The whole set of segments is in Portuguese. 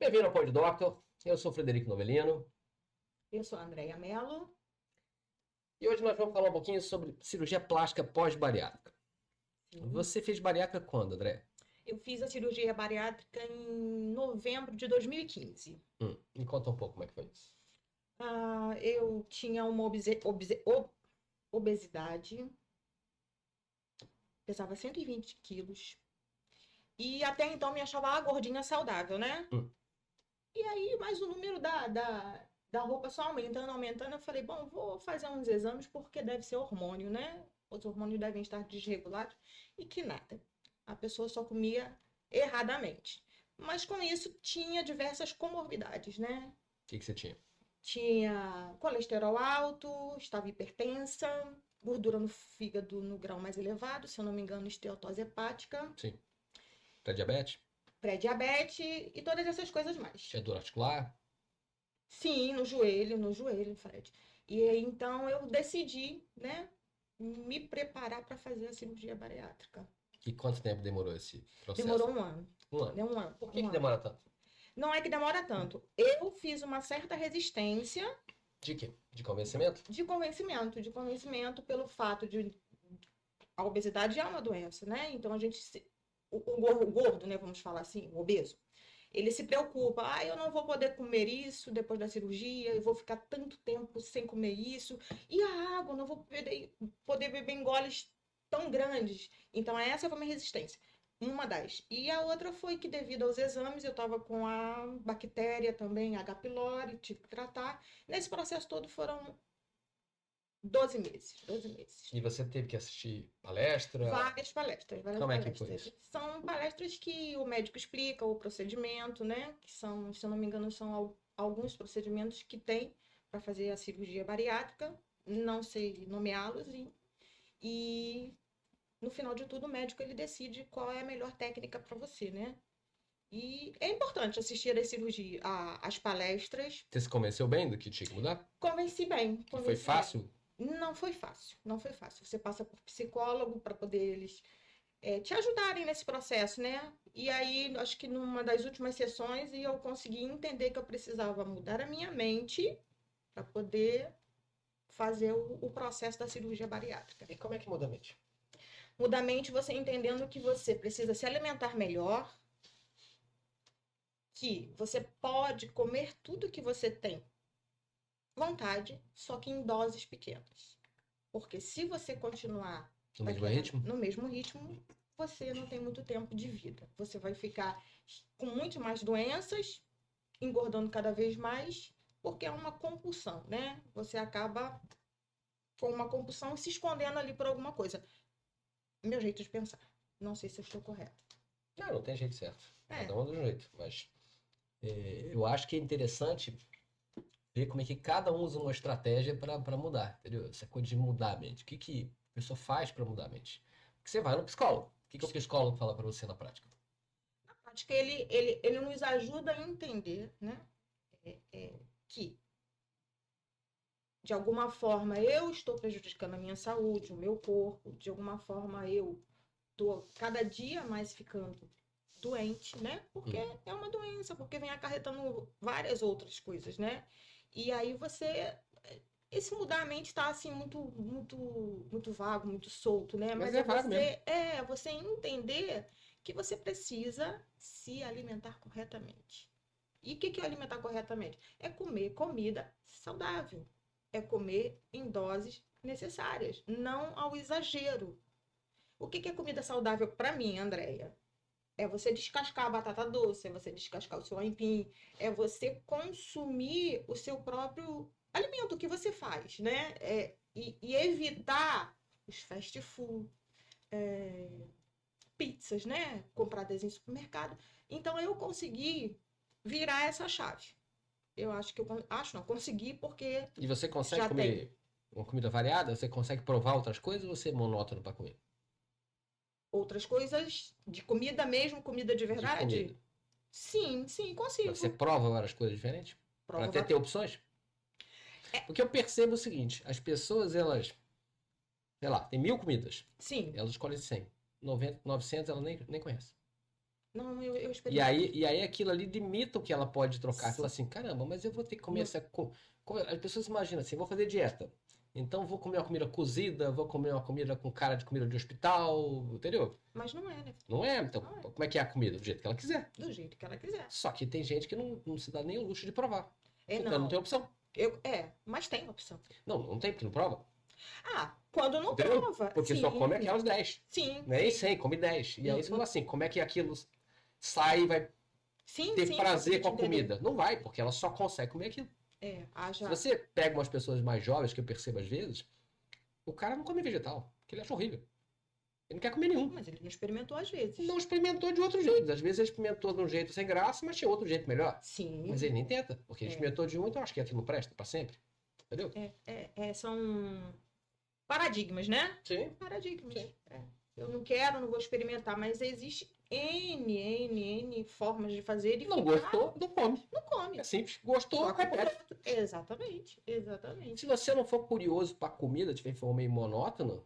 Bem-vindo ao Pod Doctor. Eu sou o Frederico Novelino Eu sou a Andréia Mello. e hoje nós vamos falar um pouquinho sobre cirurgia plástica pós-bariátrica. Sim. Você fez bariátrica quando, André? Eu fiz a cirurgia bariátrica em novembro de 2015. Me conta um pouco como é que foi isso. Eu tinha uma obesidade, pesava 120 quilos. E até então me achava a gordinha saudável, né? Hum, E aí, mais o número da roupa só aumentando, aumentando. Eu falei, bom, vou fazer uns exames porque deve ser hormônio, né? Os hormônios devem estar desregulados. E que nada. A pessoa só comia erradamente. Mas com isso tinha diversas comorbidades, né? o que você tinha? Tinha colesterol alto, estava hipertensa, gordura no fígado no grau mais elevado, se eu não me engano, esteatose hepática, Sim. Pré-diabetes? pré-diabetes e todas essas coisas mais. Tinha dor articular? Sim, no joelho, Fred. E aí, então eu decidi, né, me preparar para fazer a cirurgia bariátrica. E quanto tempo demorou esse Demorou processo? um ano. Um ano. Deu um ano, Por que um que ano. demora tanto? Não é que demora tanto. Eu fiz uma certa resistência De quê? De convencimento? de convencimento pelo fato de a obesidade é uma doença, né? Então a gente o gordo, né, vamos falar assim, o obeso, ele se preocupa, eu não vou poder comer isso depois da cirurgia, eu vou ficar tanto tempo sem comer isso, e a água, eu não vou poder beber em goles tão grandes. Então essa foi a minha resistência. Uma das. E a outra foi que devido aos exames eu estava com a bactéria também, H. pylori, tive que tratar. Nesse processo todo foram 12 meses, 12 meses. E você teve que assistir palestra? Várias palestras, várias Como é que foi palestras. isso? São palestras que o médico explica o procedimento, né? Que são, se eu não me engano, são alguns procedimentos que tem para fazer a cirurgia bariátrica. Não sei nomeá-los. E no final de tudo, o médico ele decide qual é a melhor técnica para você, né? E é importante assistir às cirurgias, às palestras. Você se convenceu bem do que tinha que mudar? Convenci bem, E foi convenci bem. fácil? Não foi fácil, não foi fácil. Você passa por psicólogo para poder eles te ajudarem nesse processo, né? E aí, acho que numa das últimas sessões, eu consegui entender que eu precisava mudar a minha mente para poder fazer o processo da cirurgia bariátrica. E como é que muda a mente? Mudar a mente, você entendendo que você precisa se alimentar melhor, que você pode comer tudo que você tem vontade, só que em doses pequenas. Porque se você continuar No mesmo ritmo? no mesmo ritmo, você não tem muito tempo de vida. Você vai ficar com muito mais doenças, engordando cada vez mais, porque é uma compulsão, né? Você acaba com uma compulsão se escondendo ali por alguma coisa. Meu jeito de pensar. Não sei se eu estou correta. Não, não tem jeito certo. É, Cada um do jeito. Mas eu acho que é interessante ver como é que cada um usa uma estratégia para mudar, entendeu? Essa coisa de mudar a mente. O que, que a pessoa faz para mudar a mente? Porque você vai no psicólogo. O que, que o psicólogo fala para você na prática? acho que ele nos ajuda a entender, né? Que de alguma forma eu estou prejudicando a minha saúde, o meu corpo, de alguma forma eu tô cada dia mais ficando doente, né? Porque Hum. é uma doença, porque vem acarretando várias outras coisas, né? E aí você esse mudar a mente tá assim muito vago, muito solto, né? Mas Mas é vago mesmo. você entender que você precisa se alimentar corretamente. E o que é alimentar corretamente? É comer comida saudável. É comer em doses necessárias, não ao exagero. O que é comida saudável para mim, Andréia? É você descascar a batata doce, é você descascar o seu aipim, é você consumir o seu próprio alimento que você faz, né? E evitar os fast food, pizzas, né? Compradas em supermercado. Então eu consegui virar essa chave. Eu acho que não, consegui porque E você consegue já tenho comer uma comida variada? Você consegue provar outras coisas ou você é monótono para comer? outras coisas de comida mesmo, comida de De comida. verdade. Sim, sim, Mas você consigo. prova várias coisas diferentes? Para Prova até ter opções? Porque eu percebo o seguinte: as pessoas, elas, sei lá, tem 1000 comidas. sim, Elas escolhem 100. 90, 900 ela nem conhece. Não, eu E experimento. aí aquilo ali limita o que ela pode trocar. Fala Sim. assim, caramba, mas eu vou ter que comer Não- essa... As pessoas imaginam assim, vou fazer dieta. Então vou comer uma comida cozida, vou comer uma comida com cara de comida de hospital, entendeu? mas não é, né? Não é? Então, Não é. como é que é a comida? Do jeito que ela quiser. Do jeito que ela quiser. Só que tem gente que não se dá nem o luxo de provar. É, Então não não. tem opção. Mas tem opção. Não tem porque não prova. Ah, quando não Entendeu? prova. Porque só come Sim, aquelas 10. sim, Nem sim. 100, come 10. E Não, aí você fala assim, como é que aquilo sai e vai sim, ter sim, prazer consegui com te a entender. comida? Não vai, porque ela só consegue comer aquilo. Se Haja. você pega umas pessoas mais jovens, que eu percebo às vezes, o cara não come vegetal, porque ele acha horrível. Ele não quer comer nenhum. Mas ele não experimentou às vezes. Não experimentou de outro jeito. Às vezes ele experimentou de um jeito sem graça, mas tinha outro jeito melhor. Sim. Mas ele nem tenta, porque ele É. experimentou de um, então acho que aquilo não presta pra sempre. Entendeu? São paradigmas, né? Sim. Paradigmas. Sim. Eu não quero, não vou experimentar, mas existe N formas de fazer e Não ficar, gostou, não come. não come. É simples. Gostou, Troca por repete. outro. Exatamente, exatamente. Se você não for curioso pra comida, tiver for meio monótono,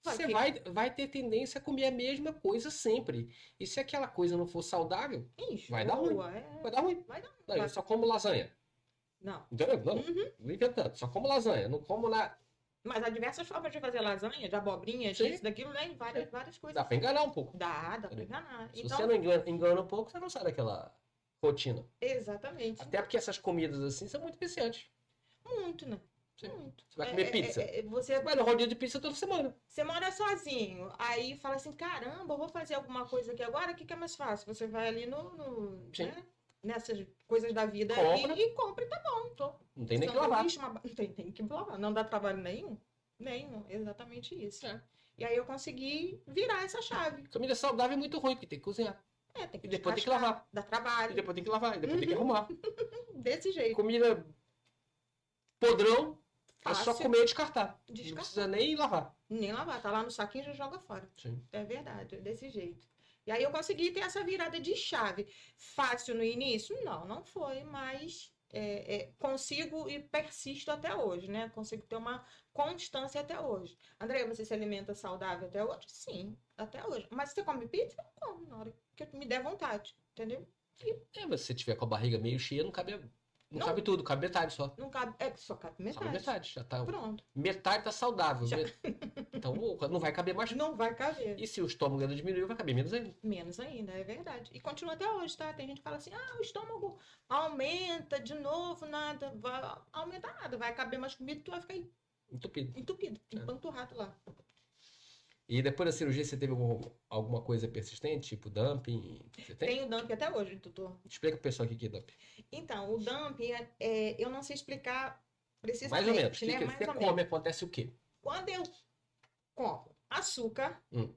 Vai você ficar- vai ter tendência a comer a mesma coisa sempre. E se aquela coisa não for saudável, vai dar ruim. Enjoa, vai dar ruim. Vai dar Não, ruim. eu só como lasanha. Não. Entendeu? Não, Uhum. não inventando. Só como lasanha. Não como na. Mas há diversas formas de fazer lasanha, de abobrinha, Sim. disso, daquilo, né? Várias coisas. Dá pra enganar um pouco. Dá pra enganar. Se Então, você não engana um pouco, você não sai daquela rotina. exatamente. Até porque essas comidas assim são muito viciantes. Muito, né? Sim. Muito. Você vai comer pizza. Você Você vai no rodízio de pizza toda semana. Você mora sozinho, aí fala assim, caramba, eu vou fazer alguma coisa aqui agora, o que que é mais fácil? Você vai ali Sim. né, nessas coisas da vida Compra. e compra e tá bom. Não tem nem que lavar. Não tem que lavar, não dá trabalho nenhum. Nenhum, exatamente isso. É. E aí eu consegui virar essa chave. Comida saudável é muito ruim, porque tem que cozinhar. Tem que E depois tem que descascar, lavar. dá E trabalho, depois tem que lavar. E depois tem que arrumar. desse jeito. Comida podrão é só Fácil. comer e descartar. Não Descartar. precisa nem lavar. Nem lavar, tá lá no saquinho e já joga fora. Sim. É verdade, é desse jeito. E aí eu consegui ter essa virada de chave. Fácil no início? Não, não foi, mas consigo e persisto até hoje, né? Consigo ter uma constância até hoje. André, você se alimenta saudável até hoje? Sim, até hoje. Mas você come pizza? Eu como, na hora que me der vontade, entendeu? Mas se você tiver com a barriga meio cheia, não cabe, Não. cabe tudo, cabe metade só. Não cabe, só cabe Cabe metade. metade. Já tá, Pronto. metade tá saudável. Já. Então não vai caber mais. Não vai caber. E se o estômago dela diminuiu, vai caber menos ainda. Menos ainda, é verdade. E continua até hoje, tá? Tem gente que fala assim, o estômago aumenta de novo, nada. Vai aumentar nada, vai caber mais comida, tu vai ficar Entupido. entupido, É. empanturrado lá. E depois da cirurgia, você teve alguma coisa persistente, tipo dumping? Você tem? Tem o dumping até hoje, doutor. Explica pro pessoal o que é dumping. Então, o dumping, eu não sei explicar precisamente, Mais ou menos. né? Que Mais você ou come, menos. acontece o quê? Quando eu como açúcar, Hum.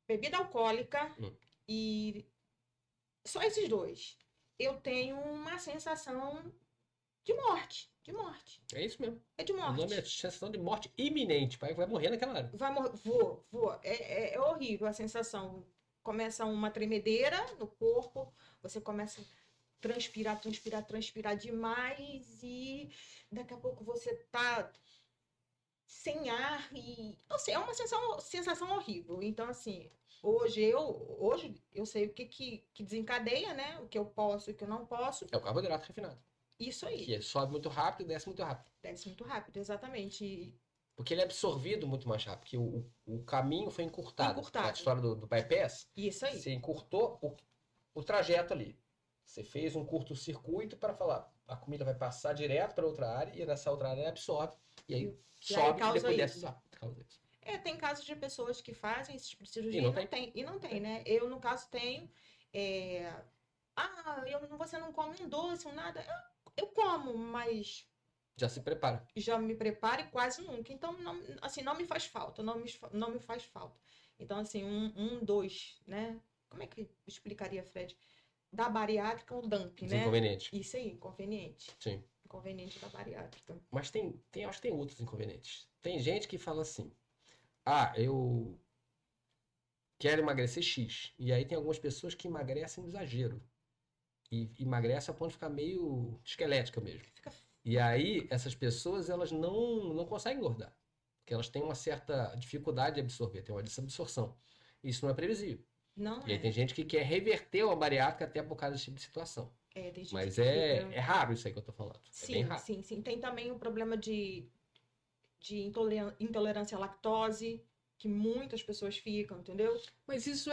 bebida alcoólica Hum. e só esses dois, eu tenho uma sensação de morte. De morte. É isso mesmo. É de O morte. nome é sensação de morte iminente. Vai morrer naquela hora. Vai morrer. Vou. É horrível a sensação. Começa uma tremedeira no corpo, você começa a transpirar demais e daqui a pouco você tá sem ar e é uma sensação horrível. Então, assim, hoje eu sei o que desencadeia, né? O que eu posso e o que eu não posso. É o carboidrato refinado. Isso aí. Que sobe muito rápido e desce muito rápido. Desce muito rápido, exatamente. Porque ele é absorvido muito mais rápido. Porque o caminho foi encurtado. Encurtado. A história do bypass, Isso aí. você encurtou o trajeto ali. Você fez um curto-circuito para falar, a comida vai passar direto para outra área e nessa outra área ela absorve. E aí sobe e causa depois isso. desce. Causa isso. Tem casos de pessoas que fazem esse tipo de cirurgia E não e não tem, né? Eu, no caso, tenho. Você não come um doce, um nada. Eu como, mas Já se prepara. já me preparo e quase nunca. Então, não, assim, não me faz falta, não me faz falta. Então, assim, dois, né? Como é que eu explicaria, Fred? Da bariátrica, o dumping, né? Inconveniente. Isso aí, inconveniente. Sim. Inconveniente da bariátrica. Mas acho que tem outros inconvenientes. Tem gente que fala assim, eu quero emagrecer X. E aí tem algumas pessoas que emagrecem no exagero. E emagrecem a ponto de ficar meio esquelética mesmo. E aí essas pessoas, elas não conseguem engordar. Porque elas têm uma certa dificuldade de absorver, tem uma desabsorção. Isso não é previsível. Não E aí é. tem gente que quer reverter uma bariátrica até por causa desse tipo de situação. Tem gente Mas que é fica... raro isso aí que eu tô falando. É bem Sim, raro. sim, sim. Tem também o problema de intolerância à lactose, que muitas pessoas ficam, entendeu? Mas isso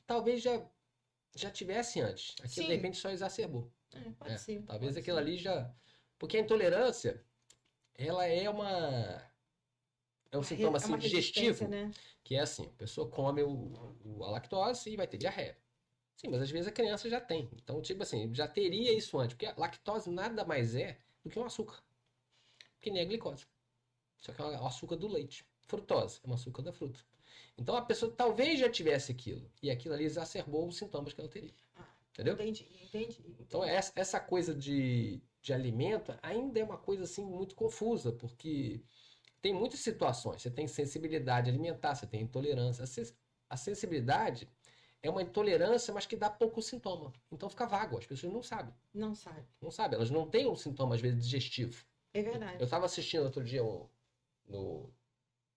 talvez já tivesse antes. Aquilo de Sim, repente só exacerbou. pode ser, Talvez pode aquilo ser. ali já. Porque a intolerância, ela é um sintoma É assim uma resistência, digestivo, né? que é assim, a pessoa come a lactose e vai ter diarreia. Sim, mas às vezes a criança já tem. Então, tipo assim, já teria isso antes. Porque a lactose nada mais é do que um açúcar. Que nem a glicose. Só que é o açúcar do leite. Frutose é um açúcar da fruta. Então a pessoa talvez já tivesse aquilo. E aquilo ali exacerbou os sintomas que ela teria. Ah, Entendeu? entendi. Então essa coisa de alimento ainda é uma coisa assim muito confusa, porque tem muitas situações. Você tem sensibilidade alimentar, você tem intolerância. A sensibilidade é uma intolerância, mas que dá pouco sintoma. Então fica vago, as pessoas não sabem. Não sabe. Não sabem, elas não têm um sintoma, às vezes, digestivo. É Eu verdade. estava assistindo outro dia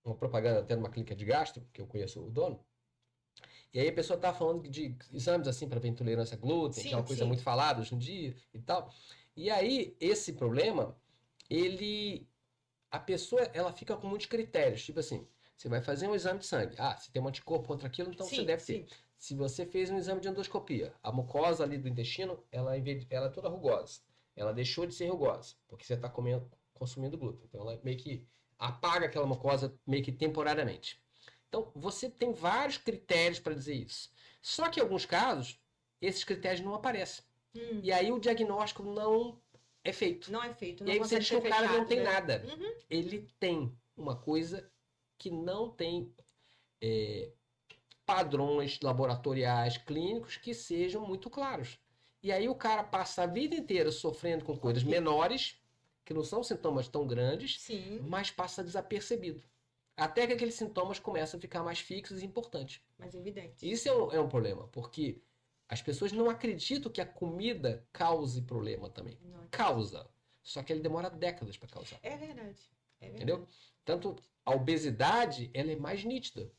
uma propaganda até numa clínica de gastro, que eu conheço o dono, e aí a pessoa estava falando de exames assim para ver intolerância a glúten, que é uma Sim, coisa sim. muito falada hoje em dia e tal. E aí esse problema, ele a pessoa ela fica com muitos critérios, tipo assim, você vai fazer um exame de sangue. Ah, se tem um anticorpo contra aquilo, então você Sim, deve ter. sim. Se você fez um exame de endoscopia, a mucosa ali do intestino, ela é toda rugosa. Ela deixou de ser rugosa, porque você está consumindo glúten. Então ela meio que apaga aquela mucosa meio que temporariamente. Então você tem vários critérios para dizer isso. Só que em alguns casos, esses critérios não aparecem. Hum, E aí o diagnóstico não é feito. não é feito, E não aí você consegue diz que ser o cara não fechado, tem né? nada. Uhum. Ele tem uma coisa que não tem padrões laboratoriais, clínicos que sejam muito claros. E aí o cara passa a vida inteira sofrendo com coisas Ok. menores, que não são sintomas tão grandes, Sim, mas passa desapercebido. Até que aqueles sintomas começam a ficar mais fixos e importantes. mas evidente. Isso é um problema, porque as pessoas não acreditam que a comida cause problema também. Não, Causa. Só que ele demora décadas para causar. é verdade. É Entendeu? verdade. Tanto a obesidade, ela é mais nítida.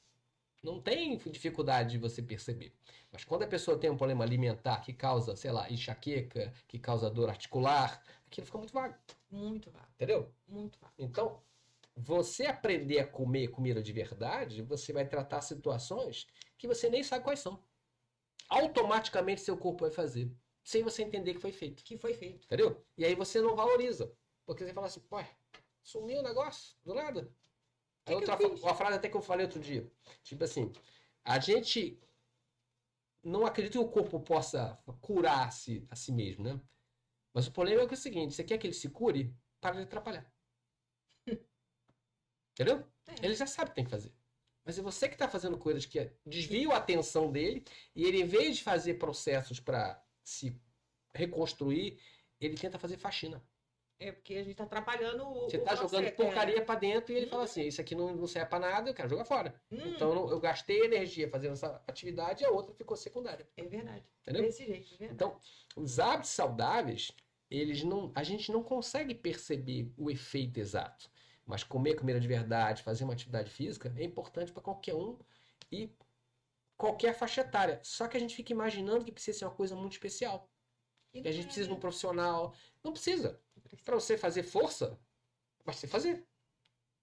Não tem dificuldade de você perceber. Mas quando a pessoa tem um problema alimentar que causa, sei lá, enxaqueca, que causa dor articular, aquilo fica muito vago. Muito vago. Entendeu? Muito vago. Então, você aprender a comer comida de verdade, você vai tratar situações que você nem sabe quais são. Automaticamente seu corpo vai fazer, sem você entender que foi feito. Que foi feito. Entendeu? E aí você não valoriza. Porque você fala assim, pô, sumiu o negócio, do nada. Aí Que eu fiz? uma frase até que eu falei outro dia. Tipo assim, a gente não acredita que o corpo possa curar-se a si mesmo, né? Mas o problema é, que é o seguinte, você quer que ele se cure? Para de atrapalhar. Entendeu? É. Ele já sabe o que tem que fazer. Mas é você que está fazendo coisas que desviam a atenção dele e ele, em vez de fazer processos para se reconstruir, ele tenta fazer faxina. É porque a gente tá atrapalhando Você o tá jogando processo. porcaria pra dentro e ele fala assim, isso aqui não serve pra nada, eu quero jogar fora. Hum, Então eu gastei energia fazendo essa atividade e a outra ficou secundária. é verdade. Entendeu? Desse jeito, é verdade. Então, os hábitos saudáveis, a gente não consegue perceber o efeito exato. Mas comer comida de verdade, fazer uma atividade física é importante para qualquer um e qualquer faixa etária. Só que a gente fica imaginando que precisa ser uma coisa muito especial. E Que a não gente é, precisa de né? um profissional. Não precisa. Não precisa. Para você fazer força, vai você fazer.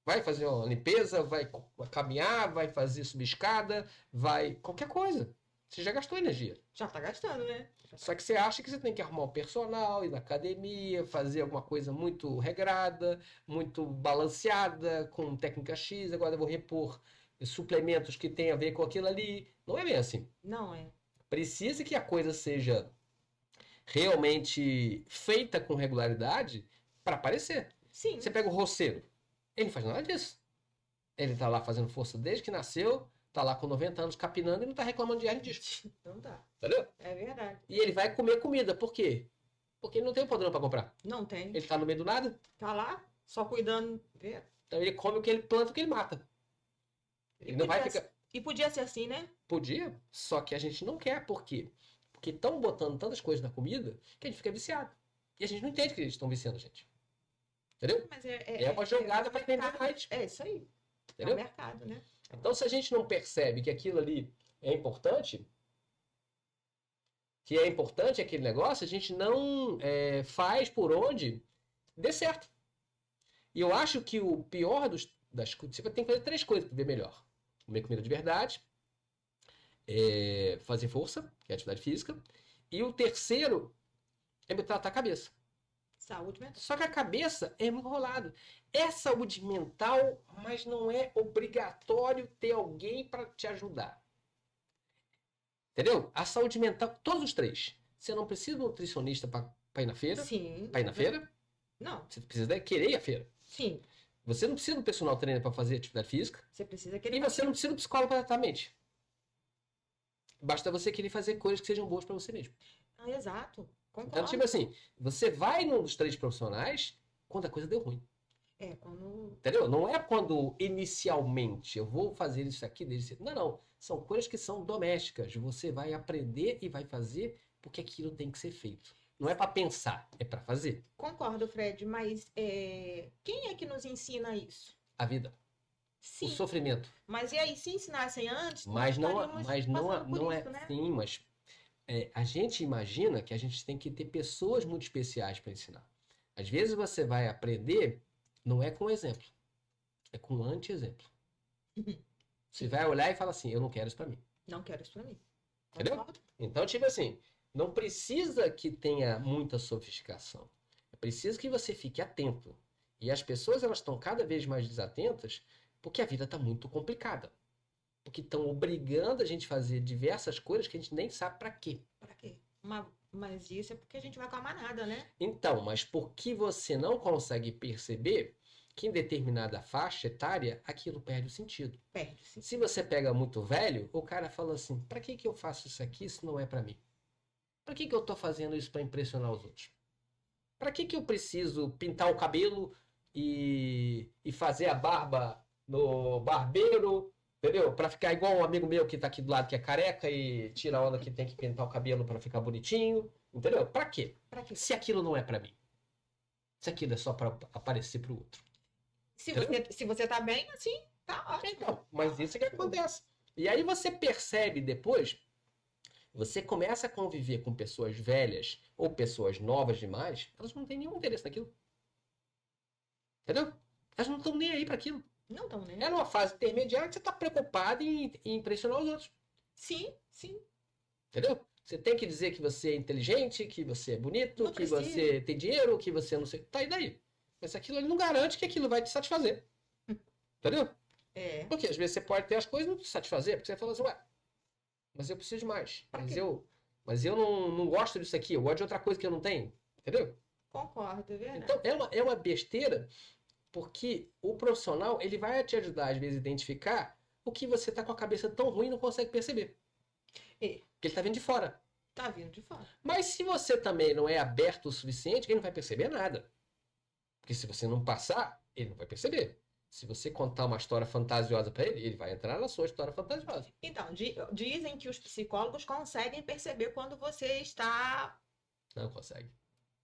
Vai fazer uma limpeza, vai caminhar, vai fazer subir escada, vai. Qualquer coisa. Você já gastou energia. Já tá gastando, né? Só que você acha que você tem que arrumar um personal, ir na academia, fazer alguma coisa muito regrada, muito balanceada, com técnica X, agora eu vou repor suplementos que tem a ver com aquilo ali. Não é bem assim. Não é. Precisa que a coisa seja realmente feita com regularidade para aparecer. Sim. Você pega o roceiro, ele não faz nada disso. Ele tá lá fazendo força desde que nasceu, tá lá com 90 anos capinando e não tá reclamando de hernia disso. Não dá. Entendeu? É verdade. E ele vai comer comida. Por quê? Porque ele não tem o padrão para comprar. Não tem. Ele tá no meio do nada, Tá lá, só cuidando. Vê? então ele come o que ele planta, o que ele mata. Ele não vai ficar. E podia ser assim, né? Podia, só que a gente não quer. Por quê? Porque estão botando tantas coisas na comida que a gente fica viciado. E a gente não entende que eles estão viciando a gente. Entendeu? Mas É uma jogada para vender mais. É isso aí. É Entendeu? o mercado, né? Então, se a gente não percebe que aquilo ali é importante, aquele negócio, a gente não faz por onde dê certo. E eu acho que o pior das coisas, você tem que fazer 3 coisas para ver melhor. Comer comida de verdade, fazer força, que é atividade física, e o terceiro é tratar a cabeça. Saúde mental. Só que a cabeça é enrolado. É saúde mental, mas não é obrigatório ter alguém para te ajudar. Entendeu? A saúde mental, todos os 3. Você não precisa de um nutricionista para ir na feira. Sim. Para ir na feira. Não. Você precisa querer ir à feira. Sim. Você não precisa de um personal trainer para fazer atividade física. Você precisa querer. E você não precisa de um psicólogo para tratar a mente. Basta você querer fazer coisas que sejam boas para você mesmo. Exato. Concordo. Então, tipo assim, você vai num dos 3 profissionais quando a coisa deu ruim. Quando... Entendeu? Não é quando inicialmente eu vou fazer isso aqui, não. São coisas que são domésticas. Você vai aprender e vai fazer porque aquilo tem que ser feito. Não é para pensar, é para fazer. Concordo, Fred, mas quem é que nos ensina isso? A vida. Sim. O sofrimento. Mas e aí, se ensinassem antes, mas não é isso, né? sim, mas a gente imagina que a gente tem que ter pessoas muito especiais para ensinar. Às vezes você vai aprender, não é com exemplo, é com anti-exemplo. Você vai olhar e fala assim, eu não quero isso para mim. Não quero isso para mim. Entendeu? Concordo. Então, tipo assim, não precisa que tenha muita sofisticação. É preciso que você fique atento. E as pessoas, elas estão cada vez mais desatentas porque a vida está muito complicada. Porque estão obrigando a gente a fazer diversas coisas que a gente nem sabe para quê. Para quê? Mas isso é porque a gente vai com a manada, né? Então, mas por que você não consegue perceber que em determinada faixa etária aquilo perde o sentido? Perde, sim. Se você pega muito velho, o cara fala assim, para que eu faço isso aqui se não é para mim? Para que eu tô fazendo isso para impressionar os outros? Para que eu preciso pintar o cabelo e fazer a barba no barbeiro, entendeu? Para ficar igual um amigo meu que tá aqui do lado que é careca e tira a onda que tem que pintar o cabelo para ficar bonitinho, entendeu? Para quê? Para quê? Se aquilo não é para mim. Se aquilo é só para aparecer pro outro. Se você tá bem, assim, tá ótimo. Então, mas isso é que acontece. E aí você percebe depois, você começa a conviver com pessoas velhas ou pessoas novas demais, elas não têm nenhum interesse naquilo. Entendeu? Elas não estão nem aí para aquilo. Não estão, né? É numa fase intermediária que você está preocupado em impressionar os outros. Sim, sim. Entendeu? Você tem que dizer que você é inteligente, que você é bonito, Não que precisa. você tem dinheiro, que você não sei. Tá, e daí? Mas aquilo ali não garante que aquilo vai te satisfazer. Entendeu? É. Porque às vezes você pode ter as coisas e não te satisfazer, porque você fala assim, ué, mas eu preciso de mais. Pra Mas quê? eu não gosto disso aqui, eu gosto de outra coisa que eu não tenho. Entendeu? Concordo, é verdade. Então é uma besteira, porque o profissional ele vai te ajudar, às vezes, a identificar o que você tá com a cabeça tão ruim e não consegue perceber. Porque ele tá vindo de fora. Tá vindo de fora. Mas se você também não é aberto o suficiente, ele não vai perceber nada. Porque se você não passar, ele não vai perceber. Se você contar uma história fantasiosa para ele, ele vai entrar na sua história fantasiosa. Então, dizem que os psicólogos conseguem perceber quando você está... Não consegue.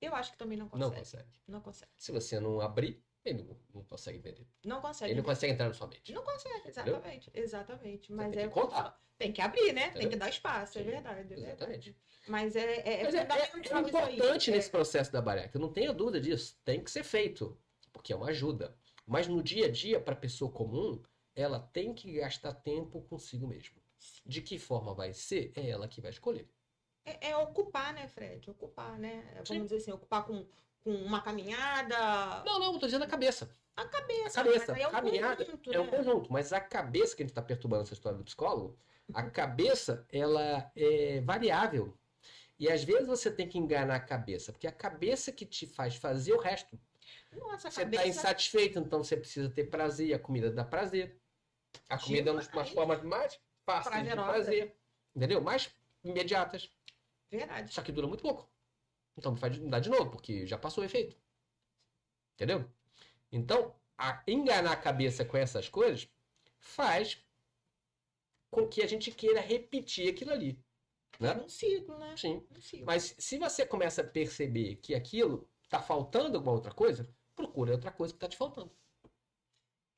Eu acho que também não Não consegue. consegue. Não consegue. Se você não abrir, ele não consegue entender. Não consegue. Ele não consegue entrar na sua mente. Não consegue, exatamente. Exatamente. Mas tem que contar. Tem que abrir, né? Entendeu? Tem que dar espaço, é Sim, verdade. Exatamente. Mas Mas é fundamental isso aí. importante nesse processo da bariátrica. Não tenha dúvida disso. Tem que ser feito. Porque é uma ajuda. Mas no dia a dia, para a pessoa comum, ela tem que gastar tempo consigo mesmo. De que forma vai ser, é ela que vai escolher. É ocupar, né, Fred? Ocupar, né? Sim. Vamos dizer assim, ocupar com uma caminhada. Não, eu tô dizendo a cabeça. A cabeça. A cabeça. Mas aí é um Caminhada conjunto, é um né? conjunto. Mas a cabeça que a gente está perturbando essa história do psicólogo, a cabeça, ela é variável. E às vezes você tem que enganar a cabeça, porque é a cabeça que te faz fazer o resto. Nossa, a Você cabeça... está insatisfeito, então você precisa ter prazer, e a comida dá prazer. A comida é uma das formas mais fáceis de Prazerosa. prazer. Entendeu? Mais imediatas. Verdade. Só que dura muito pouco. Então faz dar de novo, porque já passou o efeito. Entendeu? Então, enganar a cabeça com essas coisas faz com que a gente queira repetir aquilo ali. Né? É um ciclo, né? Sim. Um ciclo. Mas se você começa a perceber que aquilo está faltando alguma outra coisa, procura outra coisa que está te faltando.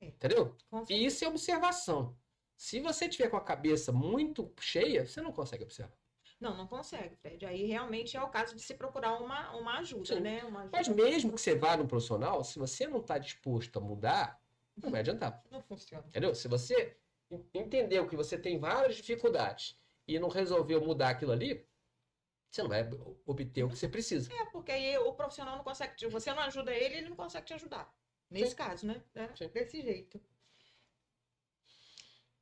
Entendeu? Com E isso é observação. Se você tiver com a cabeça muito cheia, você não consegue observar. Não consegue, Fred. Aí realmente é o caso de se procurar uma ajuda, Sim. né? Uma Mas ajuda mesmo que você vá no profissional, se você não está disposto a mudar, não vai adiantar. não funciona. Entendeu? Se você entendeu que você tem várias dificuldades e não resolveu mudar aquilo ali, você não vai obter o que você precisa. Porque aí o profissional não consegue, você não ajuda ele, ele não consegue te ajudar. Nesse Sim. caso, né? Sim. Desse jeito.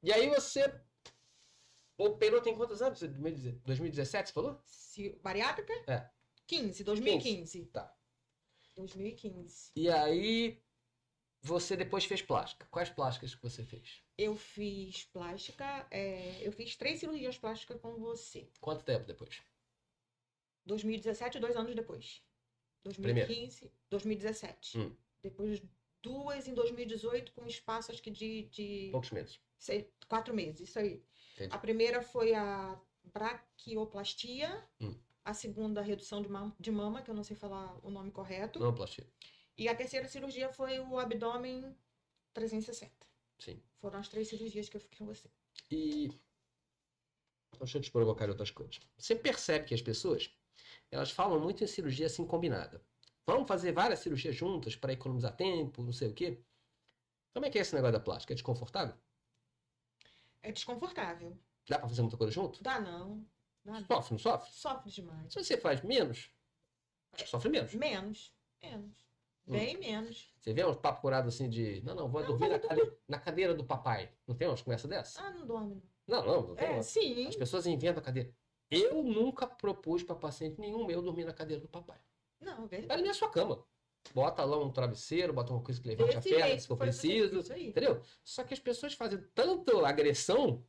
E aí você operou tem quantos anos? 2017, você falou? Bariátrica? É. 2015. Tá. 2015. E aí você depois fez plástica. Quais plásticas que você fez? Eu fiz plástica, eu fiz 3 cirurgias plásticas com você. Quanto tempo depois? 2017, 2 anos depois. 2015, 2017. Depois 2 em 2018, com espaço acho que de Poucos meses. 4 meses, isso aí. Entendi. A primeira foi a braquioplastia, a segunda a redução de mama, que eu não sei falar o nome correto. Mamoplastia. E a terceira cirurgia foi o abdômen 360. Sim. Foram as 3 cirurgias que eu fiz com você. E deixa eu te provocar de outras coisas. Você percebe que as pessoas, elas falam muito em cirurgia assim combinada. Vamos fazer várias cirurgias juntas para economizar tempo, não sei o quê. Como é que é esse negócio da plástica? É desconfortável? É desconfortável. Dá para fazer muita coisa junto? Dá não. Dá não. Sofre, não sofre? Sofre demais. Se você faz menos, acho que sofre menos. Menos. Bem menos. Você vê uns papos curados assim de... Não, vou dormir na cadeira do papai. Não tem umas conversas dessa? Ah, não dorme. Não tem. Sim. As pessoas inventam a cadeira. Eu nunca propus para paciente nenhum meu dormir na cadeira do papai. Não, é verdade. Vai na sua cama. Bota lá um travesseiro, bota uma coisa que levante a Desse perna, jeito, se for foi preciso. isso aí. Entendeu? Só que as pessoas fazem tanta agressão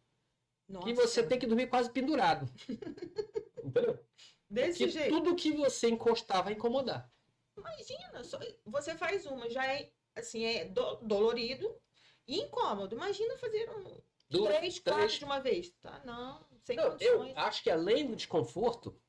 que você tem que dormir quase pendurado. Entendeu? Desse Porque jeito. tudo que você encostar vai incomodar. Imagina, você faz uma, já é assim, dolorido e incômodo. Imagina fazer 3, 4 de uma vez. Tá? Não, sem condições. Eu acho que além do desconforto,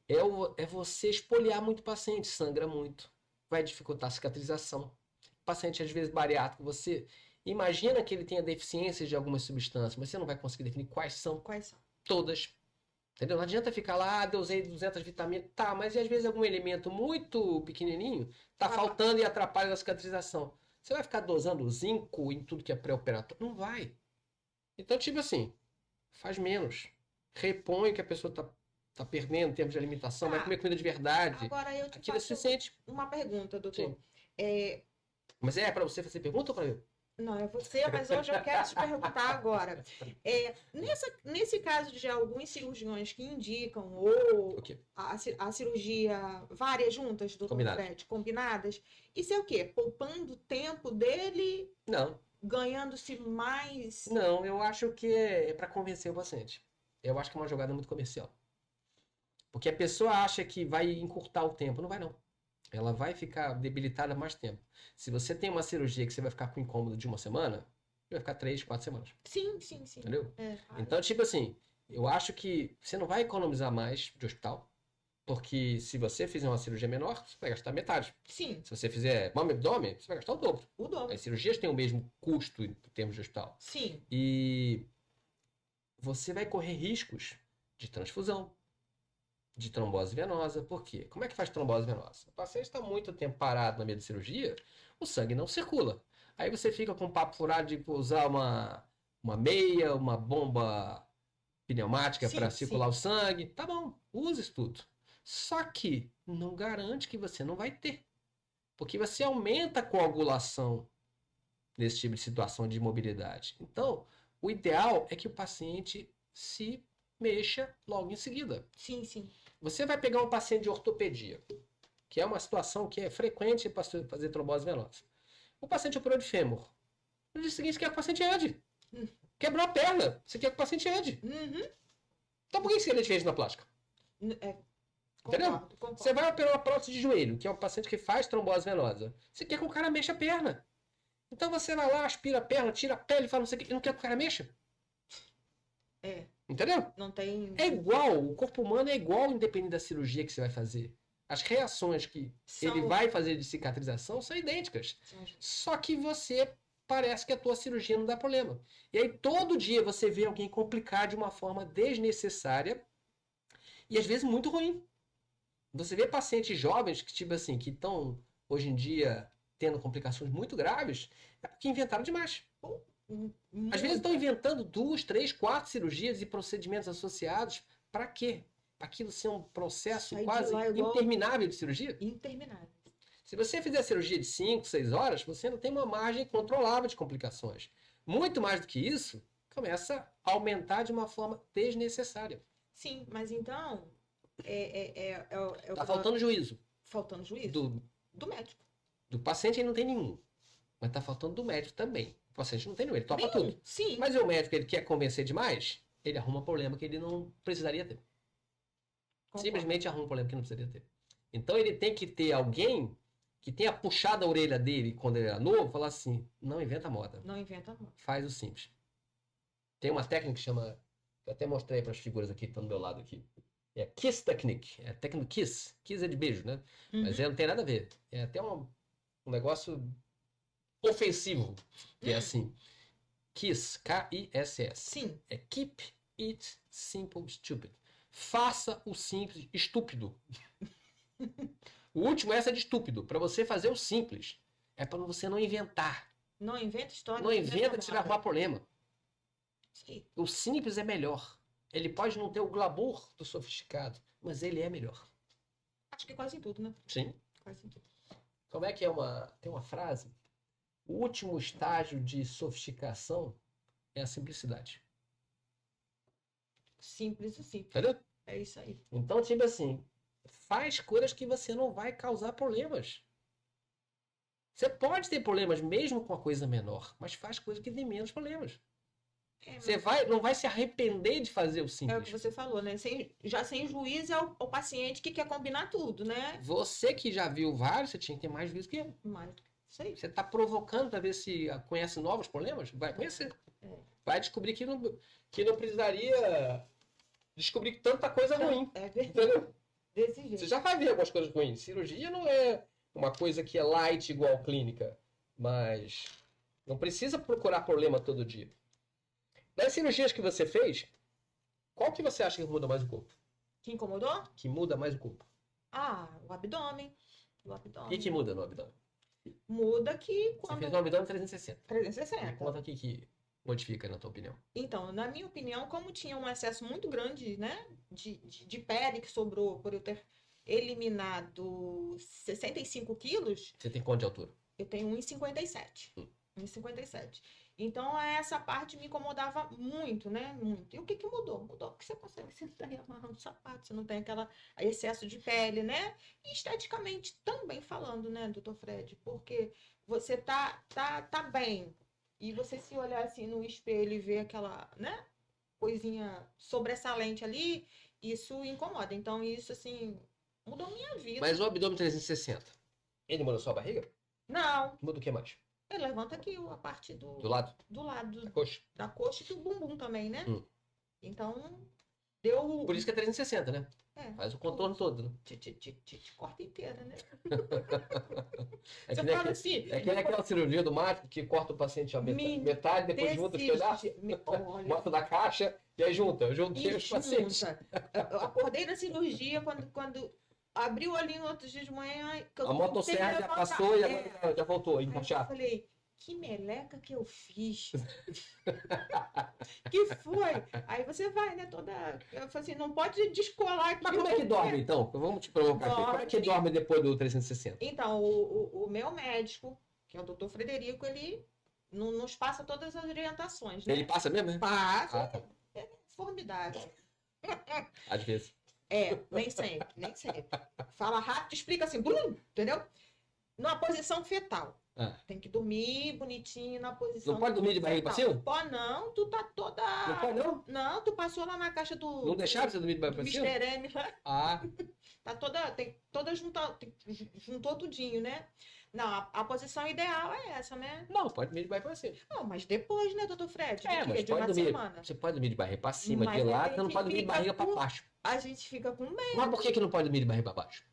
é você espoliar muito o paciente, sangra muito. Vai dificultar a cicatrização. O paciente, às vezes, bariátrico, você imagina que ele tenha deficiências de algumas substâncias, mas você não vai conseguir definir quais são. Quais são? Todas. Entendeu? Não adianta ficar lá, eu usei 200 vitaminas. Tá, mas e às vezes algum elemento muito pequenininho tá faltando e atrapalha a cicatrização. Você vai ficar dosando zinco em tudo que é pré-operatório? Não vai. Então, tipo assim, faz menos. Repõe o que a pessoa tá perdendo em termos de alimentação, vai comer comida de verdade. Agora eu te Aquilo é suficiente. uma pergunta, doutor. Sim. Mas é para você fazer pergunta ou para eu? Não, é você, mas hoje eu quero te perguntar agora. Nesse caso de alguns cirurgiões que indicam ou a cirurgia várias juntas, doutor Fred, combinadas, isso é o quê? Poupando o tempo dele? Não. Ganhando-se mais? Não, eu acho que é para convencer o paciente. Eu acho que é uma jogada muito comercial. Porque a pessoa acha que vai encurtar o tempo. Não vai, não. Ela vai ficar debilitada mais tempo. Se você tem uma cirurgia que você vai ficar com incômodo de uma semana, vai ficar 3, 4 semanas. Sim. Entendeu? Então, tipo assim, eu acho que você não vai economizar mais de hospital, porque se você fizer uma cirurgia menor, você vai gastar metade. Sim. Se você fizer mama e abdômen, você vai gastar o dobro. O dobro. As cirurgias têm o mesmo custo em termos de hospital. Sim. E você vai correr riscos de transfusão, de trombose venosa. Por quê? Como é que faz trombose venosa? O paciente está muito tempo parado na meio da cirurgia, o sangue não circula. Aí você fica com um papo furado de usar uma meia, uma bomba pneumática para circular o sangue. Tá bom, use isso tudo. Só que não garante que você não vai ter. Porque você aumenta a coagulação nesse tipo de situação de imobilidade. Então, o ideal é que o paciente se mexa logo em seguida. Sim. Você vai pegar um paciente de ortopedia, que é uma situação que é frequente para fazer trombose venosa. O paciente operou de fêmur. No dia seguinte, você quer que o paciente ande. Quebrou a perna, você quer que o paciente ande. Então, por que ele fez na plástica? Entendeu? Concordo. Você vai operar uma prótese de joelho, que é um paciente que faz trombose venosa. Você quer que o cara mexa a perna. Então você vai lá, aspira a perna, tira a pele, fala não sei o que, não quer que o cara mexa. Entendeu? Não tem... É igual, o corpo humano é igual independente da cirurgia que você vai fazer. As reações que ele vai fazer de cicatrização são idênticas. Só que você parece que a tua cirurgia não dá problema. E aí todo dia você vê alguém complicar de uma forma desnecessária e às vezes muito ruim. Você vê pacientes jovens que, tipo assim, que estão hoje em dia tendo complicações muito graves, é porque inventaram demais. Às vezes estão inventando 2, 3, 4 cirurgias e procedimentos associados. Para quê? Para aquilo ser um processo quase interminável de cirurgia? Interminável. Se você fizer cirurgia de 5, 6 horas, você não tem uma margem controlável de complicações. Muito mais do que isso, começa a aumentar de uma forma desnecessária. Sim, mas então... Tá faltando juízo. Faltando juízo? Do médico. Do paciente ele não tem nenhum. Mas tá faltando do médico também. O paciente não tem nenhum, ele topa tudo. Sim. Mas o médico, ele quer convencer demais, ele arruma um problema que ele não precisaria ter. Concordo. Simplesmente arruma um problema que não precisaria ter. Então ele tem que ter alguém que tenha puxado a orelha dele quando ele era novo, falar assim, não inventa moda. Não inventa moda. Faz o simples. Tem uma técnica que chama, eu até mostrei para as figuras aqui que estão do meu lado aqui. É Kiss Technique. É técnica Kiss. Kiss é de beijo, né? Mas não tem nada a ver. É até um negócio ofensivo. Que é assim. Kiss. K-I-S-S. Sim. É Keep It Simple Stupid. Faça o simples estúpido. O último é essa de estúpido. Para você fazer o simples. É para você não inventar. Não inventa história. Não inventa que você vai arrumar problema. Sim. O simples é melhor. Ele pode não ter o glamour do sofisticado, mas ele é melhor. Acho que quase em tudo, né? Sim. Quase em tudo. Como é que é tem uma frase? O último estágio de sofisticação é a simplicidade. Simples e simples. Entendeu? É isso aí. Então, tipo assim, faz coisas que você não vai causar problemas. Você pode ter problemas mesmo com a coisa menor, mas faz coisas que tem menos problemas. Você não vai se arrepender de fazer o simples. É o que você falou, né? Já sem juízo é o paciente que quer combinar tudo, né? Você que já viu vários, você tinha que ter mais juízo que eu. Mas, isso aí. Você está provocando para ver se conhece novos problemas? Vai conhecer. Vai descobrir que não precisaria descobrir tanta coisa ruim. É verdade. Entendeu? Desse jeito. Você já vai ver algumas coisas ruins. Cirurgia não é uma coisa que é light igual clínica. Mas não precisa procurar problema todo dia. Das cirurgias que você fez, qual que você acha que muda mais o corpo? Que incomodou? Que muda mais o corpo? O abdômen. O abdômen. O que muda no abdômen? Muda que Você fez no abdômen 360. 360. Me conta o que modifica, na tua opinião. Então, na minha opinião, como tinha um excesso muito grande, né, de pele que sobrou por eu ter eliminado 65 quilos, Você tem quanto de altura? eu tenho 1,57. 1,57. Então, essa parte me incomodava muito, né? Muito. E o que mudou? Mudou que você consegue sentar e amarrar um sapato, você não tem aquele excesso de pele, né? E esteticamente também falando, né, doutor Fred? Porque você tá bem. E você se olhar assim no espelho e ver aquela, né, coisinha sobressalente ali, isso incomoda. Então, isso, assim, mudou minha vida. Mas o abdômen 360, ele muda só a barriga? Não. Muda o que mais? Ele levanta aqui a parte Do lado? Do lado. Da coxa? Da coxa e do bumbum também, né? Então, deu... Por isso que é 360, né? Faz o contorno todo, né? Te corta inteira, né? É Você que fala assim... É que nem aquela cirurgia do mágico que corta o paciente a metade, depois junta os pedaços, bota na caixa e aí junta. Eu juntei os pacientes. Eu acordei na cirurgia quando abri o olhinho outros dias de manhã... A motosserra já passou e agora já voltou a encaixar. Eu falei... Que meleca que eu fiz. Que foi? Aí você vai, né? Eu falei assim, não pode descolar aqui. Mas como é que dorme, então? Vamos te provocar aqui. Como é que dorme depois do 360? Então, o meu médico, que é o doutor Frederico, ele nos passa todas as orientações, né? Ele passa mesmo, né? Passa. Tá. É formidável. Às vezes. Nem sempre, nem sempre. Fala rápido, explica assim, blum, entendeu? Numa posição fetal. Tem que dormir bonitinho na posição. Não pode dormir de barriga pra cima? Pode não, tu tá toda. Não pode não? Não, tu passou lá na caixa do. Não deixaram você dormir de barriga pra cima? Mr. M lá. Tá toda juntou tudinho, né? Não, a posição ideal é essa, né? Não, pode dormir de barriga pra cima. Não, mas depois, né, doutor Fred? Mas de pode dormir. semana. Você pode dormir de barriga pra cima, Mas de lado, você não gente pode dormir de barriga pra fica baixo. A gente fica com medo. Mas por que não pode dormir de barriga pra baixo?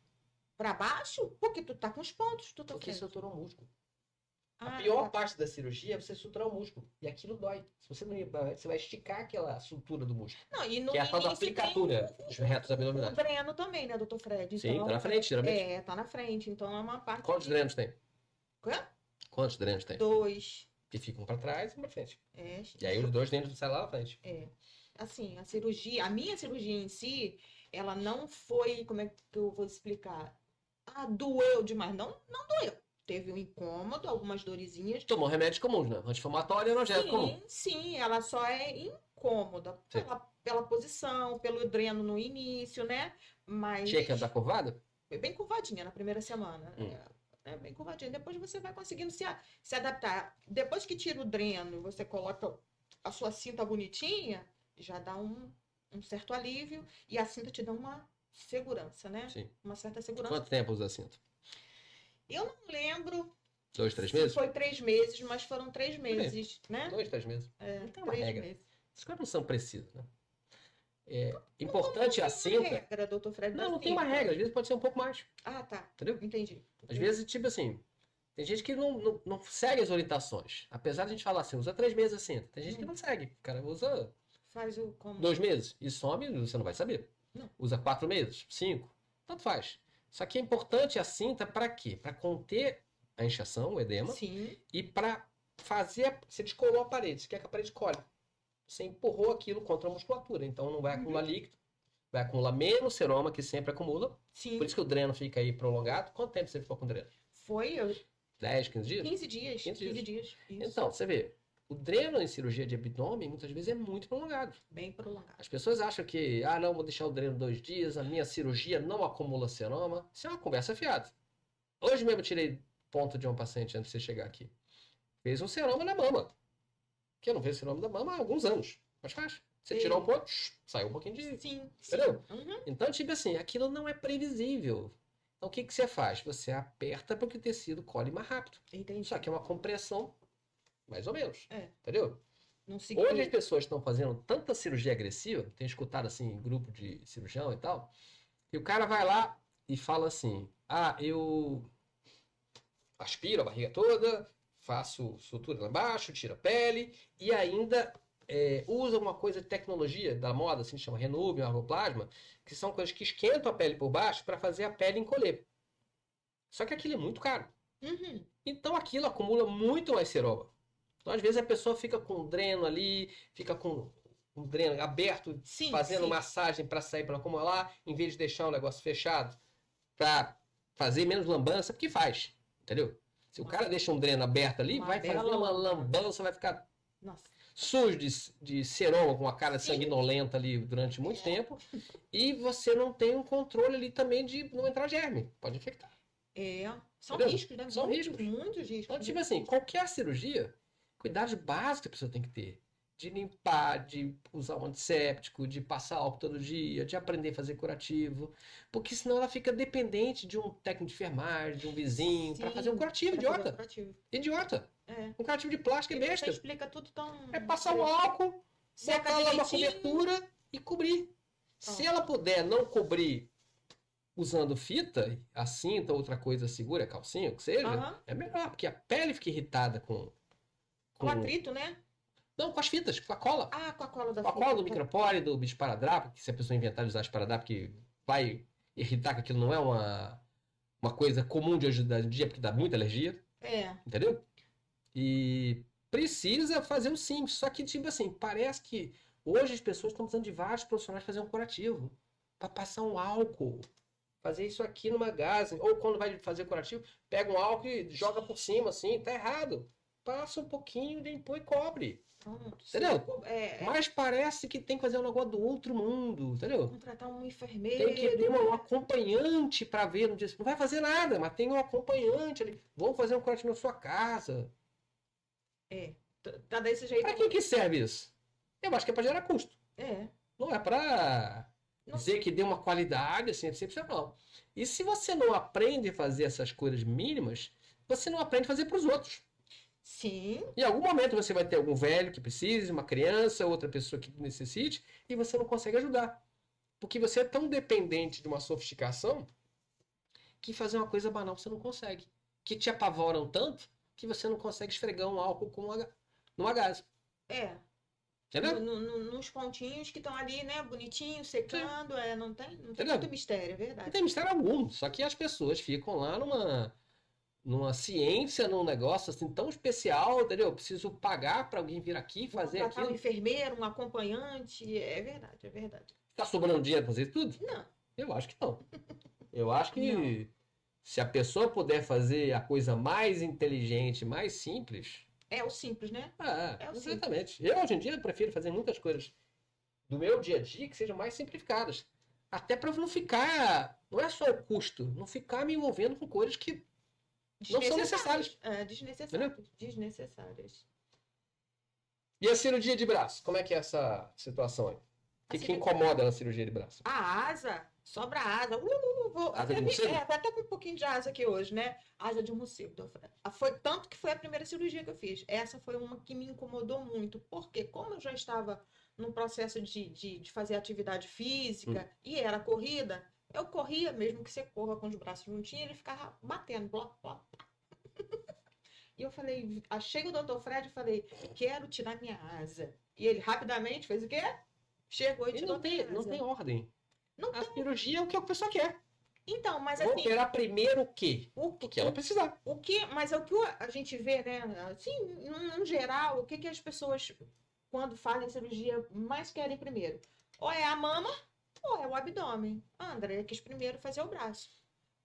Pra baixo? Porque tu tá com os pontos, doutor Porque Fred. você atorou o músculo. A Ah, pior tá. parte da cirurgia é você suturar o músculo. E aquilo dói. Se você não você vai esticar aquela sutura do músculo. Não, e no Que é a tal da início tem aplicatura dos retos o abdominais. dreno também, né, doutor Fred? Sim, tá na Então, frente, geralmente. tá na frente. Então, é uma parte Quantos que... drenos tem? Quê? Quantos drenos tem? 2. Que ficam pra trás e pra frente. É, E aí os dois drenos saem lá na frente. assim, a minha cirurgia em si, ela não foi, como é que eu vou explicar? Ah, doeu demais. Não, não doeu. Teve um incômodo, algumas dorezinhas. Tomou remédios comuns, né? Anti-inflamatório e analgésico comum. Sim, ela só é incômoda Sim. pela posição, pelo dreno no início, né? Mas Tinha que andar curvado? foi bem curvadinha na primeira semana. É bem curvadinha. Depois você vai conseguindo se adaptar. Depois que tira o dreno, você coloca a sua cinta bonitinha, já dá um certo alívio. E a cinta te dá uma segurança, né? Sim. Uma certa segurança. Quanto tempo usa a cinta? Eu não lembro 2, 3 se meses? foi 3 meses, mas foram 3 meses, né? 2, 3 meses. É, Não tem uma 3 regra. meses. As coisas não são precisas, né? É importante a Uma cinta. regra, doutor Fred, da Não, não tem uma cinta. regra. Às vezes pode ser um pouco mais. Ah, tá. Entendeu? Entendi. Às vezes, tipo assim, tem gente que não segue as orientações. Apesar de a gente falar assim, usa 3 meses a cinta. Tem gente que não segue. O cara usa Faz o como? 2 meses e some, você não vai saber. Não. Usa 4 meses, 5, tanto faz. Só que é importante a cinta para quê? Para conter a inchação, o edema, Sim. e para fazer. Você descolou a parede, você quer que a parede colhe. Você empurrou aquilo contra a musculatura, então não vai acumular líquido, vai acumular menos seroma, que sempre acumula. Sim. Por isso que o dreno fica aí prolongado. Quanto tempo você ficou com o dreno? Foi 10, 15 dias? 15 dias. 15 dias. Isso. Então, você vê, o dreno em cirurgia de abdômen muitas vezes é muito prolongado. Bem prolongado. As pessoas acham que, não, vou deixar o dreno 2 dias, a minha cirurgia não acumula seroma. Isso é uma conversa fiada. Hoje mesmo eu tirei ponto de um paciente antes de você chegar aqui. Fez um seroma na mama. Que eu não vejo seroma da mama há alguns anos. Mas faz. Você tirou um ponto, saiu um pouquinho de... Sim. Entendeu? Uhum. Então, tipo assim, aquilo não é previsível. Então, o que você faz? Você aperta para que o tecido colhe mais rápido. Entendi. Só que é uma compressão, mais ou menos. É. Entendeu? Não se Hoje as pessoas estão fazendo tanta cirurgia agressiva, tenho escutado assim em grupo de cirurgião e tal, e o cara vai lá e fala assim: eu aspiro a barriga toda, faço sutura lá embaixo, tiro a pele e ainda usa uma coisa de tecnologia da moda, assim, chama Renuvium, Arvoplasma, que são coisas que esquentam a pele por baixo para fazer a pele encolher. Só que aquilo é muito caro. Uhum. Então aquilo acumula muito mais seroma. Então, às vezes, a pessoa fica com um dreno ali, fica com um dreno aberto, Sim, fazendo sim. massagem para sair para acumular, em vez de deixar o negócio fechado, para fazer menos lambança, porque faz, entendeu? Se o cara deixa um dreno aberto ali, Uma vai fazer bela uma lambança. lambança, vai ficar Nossa. sujo de seroma, com a cara Sim. sanguinolenta ali durante muito tempo, e você não tem um controle ali também de não entrar germe, pode infectar. São Entendeu? riscos, né? São riscos. Muitos riscos. Então, tipo assim, qualquer cirurgia, cuidados básicos que a pessoa tem que ter. De limpar, de usar um antisséptico, de passar álcool todo dia, de aprender a fazer curativo. Porque senão ela fica dependente de um técnico de enfermagem, de um vizinho, para Sim, fazer um curativo, pra fazer idiota. um curativo. Idiota. É. Um curativo de plástico é E você besta. explica tudo tão... É passar o álcool, Seca botar lá uma direitinho. cobertura e cobrir. Se ela puder não cobrir usando fita, a cinta, outra coisa segura, calcinha, o que seja, Aham. é melhor, porque a pele fica irritada com Com atrito, né? Não, com as fitas, com a cola. Com a cola da Com a cola do fita. micropore, do esparadrapo, que se a pessoa inventar de usar esparadrapo, que vai irritar, que aquilo não é uma coisa comum de hoje em dia, porque dá muita alergia, entendeu? E precisa fazer um simples. Só que, tipo assim, parece que hoje as pessoas estão precisando de vários profissionais fazer um curativo. Para passar um álcool. Fazer isso aqui numa gase. Ou quando vai fazer curativo, pega um álcool e joga por cima, assim. Tá errado. Passa um pouquinho, depois cobre. Pronto. Entendeu? Mas parece que tem que fazer um negócio do outro mundo, entendeu? Contratar um enfermeiro. Tem que ter um acompanhante para ver no dia. Não vai fazer nada, mas tem um acompanhante ali. Vamos fazer um curativo na sua casa. Tá desse jeito. Para que serve isso? Eu acho que é para gerar custo. Não é para dizer que deu uma qualidade assim, excepcional. E se você não aprende a fazer essas coisas mínimas, você não aprende a fazer para os outros. Sim. Em algum momento você vai ter algum velho que precise, uma criança, outra pessoa que necessite, e você não consegue ajudar. Porque você é tão dependente de uma sofisticação que fazer uma coisa banal você não consegue. Que te apavoram tanto que você não consegue esfregar um álcool no agasalho. É. Entendeu? Nos pontinhos que estão ali, né? Bonitinho, secando. Não tem Entendeu? muito mistério, é Não verdade. tem mistério algum. Só que as pessoas ficam lá numa ciência, num negócio assim tão especial, entendeu? Eu preciso pagar para alguém vir aqui fazer Contratar um aquilo. enfermeiro, um acompanhante. É verdade, é verdade. Tá sobrando dinheiro para fazer isso tudo? Não. Eu acho que não. Eu acho que Não. se a pessoa puder fazer a coisa mais inteligente, mais simples. É o simples, né? É o Exatamente. Eu, hoje em dia, prefiro fazer muitas coisas do meu dia a dia que sejam mais simplificadas. Até para não ficar. Não é só o custo, não ficar me envolvendo com coisas que não são necessárias. Desnecessárias. E a cirurgia de braço? Como é que é essa situação aí? O que incomoda na cirurgia de braço? A asa, sobra asa. Asa de morcego? Tá até com um pouquinho de asa aqui hoje, né? Asa de morcego. Foi tanto que foi a primeira cirurgia que eu fiz. Essa foi uma que me incomodou muito. Porque como eu já estava num processo de fazer atividade física e era corrida, eu corria, mesmo que você corra com os braços juntinhos, ele ficava batendo. Blá, blá. E eu falei, achei o doutor Fred e falei, quero tirar minha asa. E ele rapidamente fez o quê? Chegou e tirou minha asa. Não tem ordem. Não a cirurgia é o que a pessoa quer. Então, mas Vou assim... operar primeiro o quê? O que ela precisar. Mas é o que a gente vê, né? Assim, no geral, o que as pessoas, quando fazem cirurgia, mais querem primeiro? Ou é a mama, ou é o abdômen. A Andrea quis primeiro fazer o braço.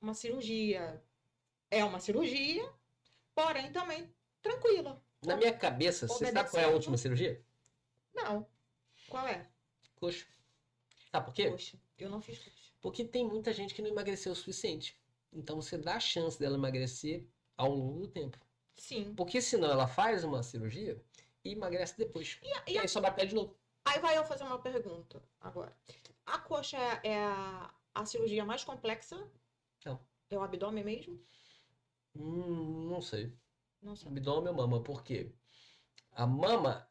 Uma cirurgia é uma cirurgia, porém também tranquila. Na minha cabeça, você sabe qual é a última cirurgia? Não. Qual é? Coxa. Sabe por quê? Coxa. Eu não fiz coxa. Porque tem muita gente que não emagreceu o suficiente. Então você dá a chance dela emagrecer ao longo do tempo. Sim. Porque senão ela faz uma cirurgia e emagrece depois. E aí sobra pé de novo. Aí vai eu fazer uma pergunta agora. A coxa é a cirurgia mais complexa? Não. É o abdômen mesmo? Não sei. Não sei. Abdômen ou mama. Por quê? A mama,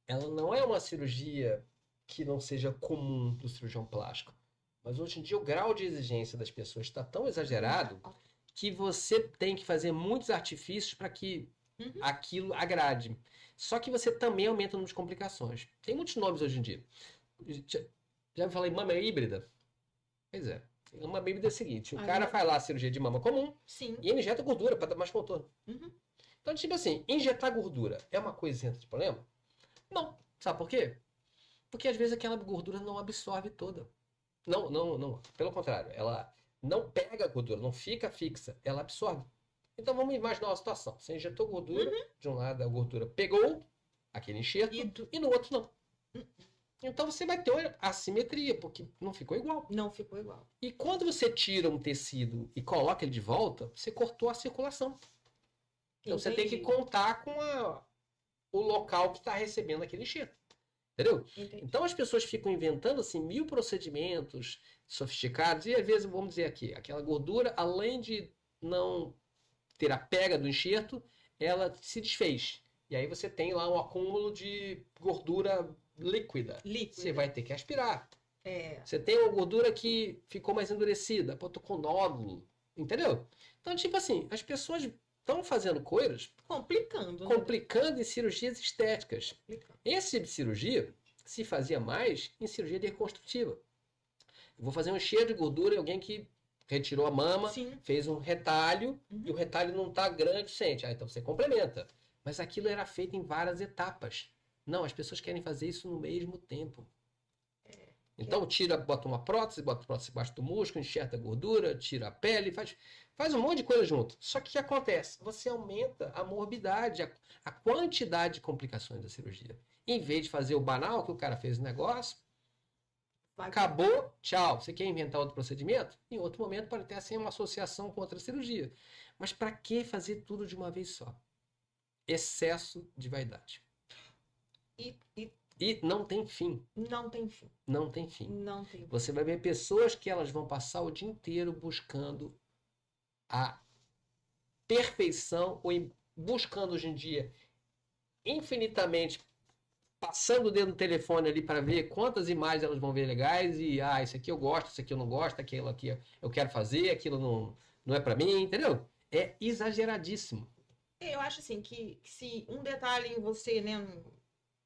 ela não é uma cirurgia que não seja comum do cirurgião plástico. Mas hoje em dia o grau de exigência das pessoas está tão exagerado que você tem que fazer muitos artifícios para que aquilo agrade. Só que você também aumenta o número de complicações. Tem muitos nomes hoje em dia. Já falei mama híbrida? Pois é. Uma híbrida é o seguinte, o cara faz lá a cirurgia de mama comum e ele injeta gordura para dar mais contorno. Então, tipo assim, injetar gordura é uma coisa isenta de problema? Não. Sabe por quê? Porque às vezes aquela gordura não absorve toda. Não. Pelo contrário, ela não pega a gordura, não fica fixa, ela absorve. Então vamos imaginar uma situação. Você injetou gordura, de um lado a gordura pegou aquele enxerto e no outro não. Então você vai ter uma assimetria, porque não ficou igual. Não ficou igual. E quando você tira um tecido e coloca ele de volta, você cortou a circulação. Então você tem que contar com o local que está recebendo aquele enxerto. Entendeu? Entendi. Então as pessoas ficam inventando assim 1000 procedimentos sofisticados e às vezes, vamos dizer aqui, aquela gordura, além de não ter a pega do enxerto, ela se desfez. E aí você tem lá um acúmulo de gordura líquida. Você vai ter que aspirar. Você tem uma gordura que ficou mais endurecida, tô com nódulo. Entendeu? Então, tipo assim, as pessoas estão fazendo coisas complicando em cirurgias estéticas. Esse tipo de cirurgia se fazia mais em cirurgia de reconstrutiva. Eu vou fazer um enxerto de gordura em alguém que retirou a mama, fez um retalho e o retalho não está grande o suficiente. Então você complementa. Mas aquilo era feito em várias etapas. Não, as pessoas querem fazer isso no mesmo tempo. Então bota uma prótese embaixo do músculo, enxerta a gordura, tira a pele, faz um monte de coisa junto. Só que o que acontece? Você aumenta a morbidade, a quantidade de complicações da cirurgia. Em vez de fazer o banal, que o cara fez o negócio, acabou, tchau. Você quer inventar outro procedimento? Em outro momento pode ter assim uma associação com outra cirurgia. Mas para que fazer tudo de uma vez só? Excesso de vaidade. E não tem fim. Não tem fim. Não tem fim. Não tem fim. Você vai ver pessoas que elas vão passar o dia inteiro buscando a perfeição ou buscando hoje em dia infinitamente, passando o dedo no telefone ali para ver quantas imagens elas vão ver legais e isso aqui eu gosto, isso aqui eu não gosto, aquilo aqui eu quero fazer, aquilo não é para mim, entendeu? É exageradíssimo. Eu acho assim que se um detalhe em você, né,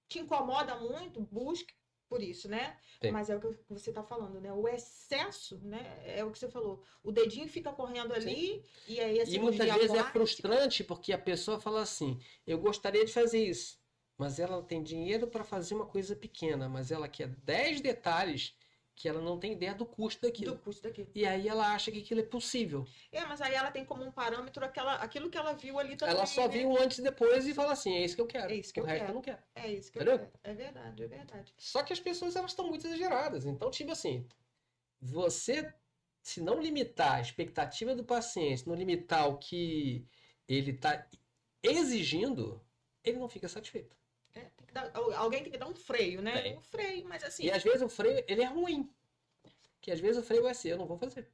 te incomoda muito, busque por isso, né? Sim. Mas é o que você está falando, né? O excesso, né? É o que você falou. O dedinho fica correndo ali e aí a E muitas cirurgia vezes é plástica. frustrante porque a pessoa fala assim: eu gostaria de fazer isso, mas ela tem dinheiro para fazer uma coisa pequena, mas ela quer 10 detalhes que ela não tem ideia do custo Do daquilo. custo daquilo. E aí ela acha que aquilo é possível. Mas aí ela tem como um parâmetro aquilo que ela viu ali também, Ela só né? viu antes e depois e fala assim: é isso que eu quero. É isso que O eu resto eu quero. não quero. É isso que eu Entendeu? quero. É verdade, é verdade. Só que as pessoas elas estão muito exageradas. Então, tipo assim, você, se não limitar a expectativa do paciente, não limitar o que ele está exigindo, ele não fica satisfeito. Alguém tem que dar um freio, né? Tem. Um freio, mas assim. E às vezes o freio, ele é ruim. Que às vezes o freio vai ser, eu não vou fazer.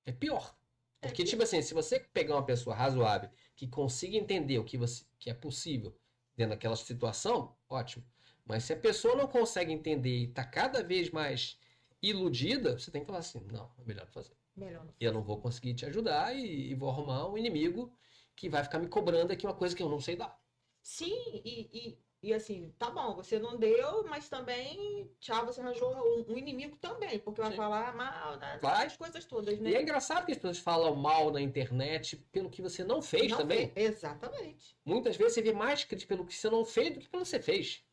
É pior. Porque, tipo assim, se você pegar uma pessoa razoável, que consiga entender o que, que é possível dentro daquela situação, ótimo. Mas se a pessoa não consegue entender e está cada vez mais iludida, você tem que falar assim, não, é melhor não fazer. Melhor não. Eu não vou conseguir te ajudar e vou arrumar um inimigo que vai ficar me cobrando aqui uma coisa que eu não sei dar. Sim, e assim, tá bom, você não deu, mas também, tchau, você arranjou um inimigo também, porque vai Sim. falar mal das Vai. coisas todas, né? E é engraçado que as pessoas falam mal na internet pelo que você não fez Não também. fez. Exatamente. Muitas vezes você vê mais crítica pelo que você não fez do que pelo que você fez.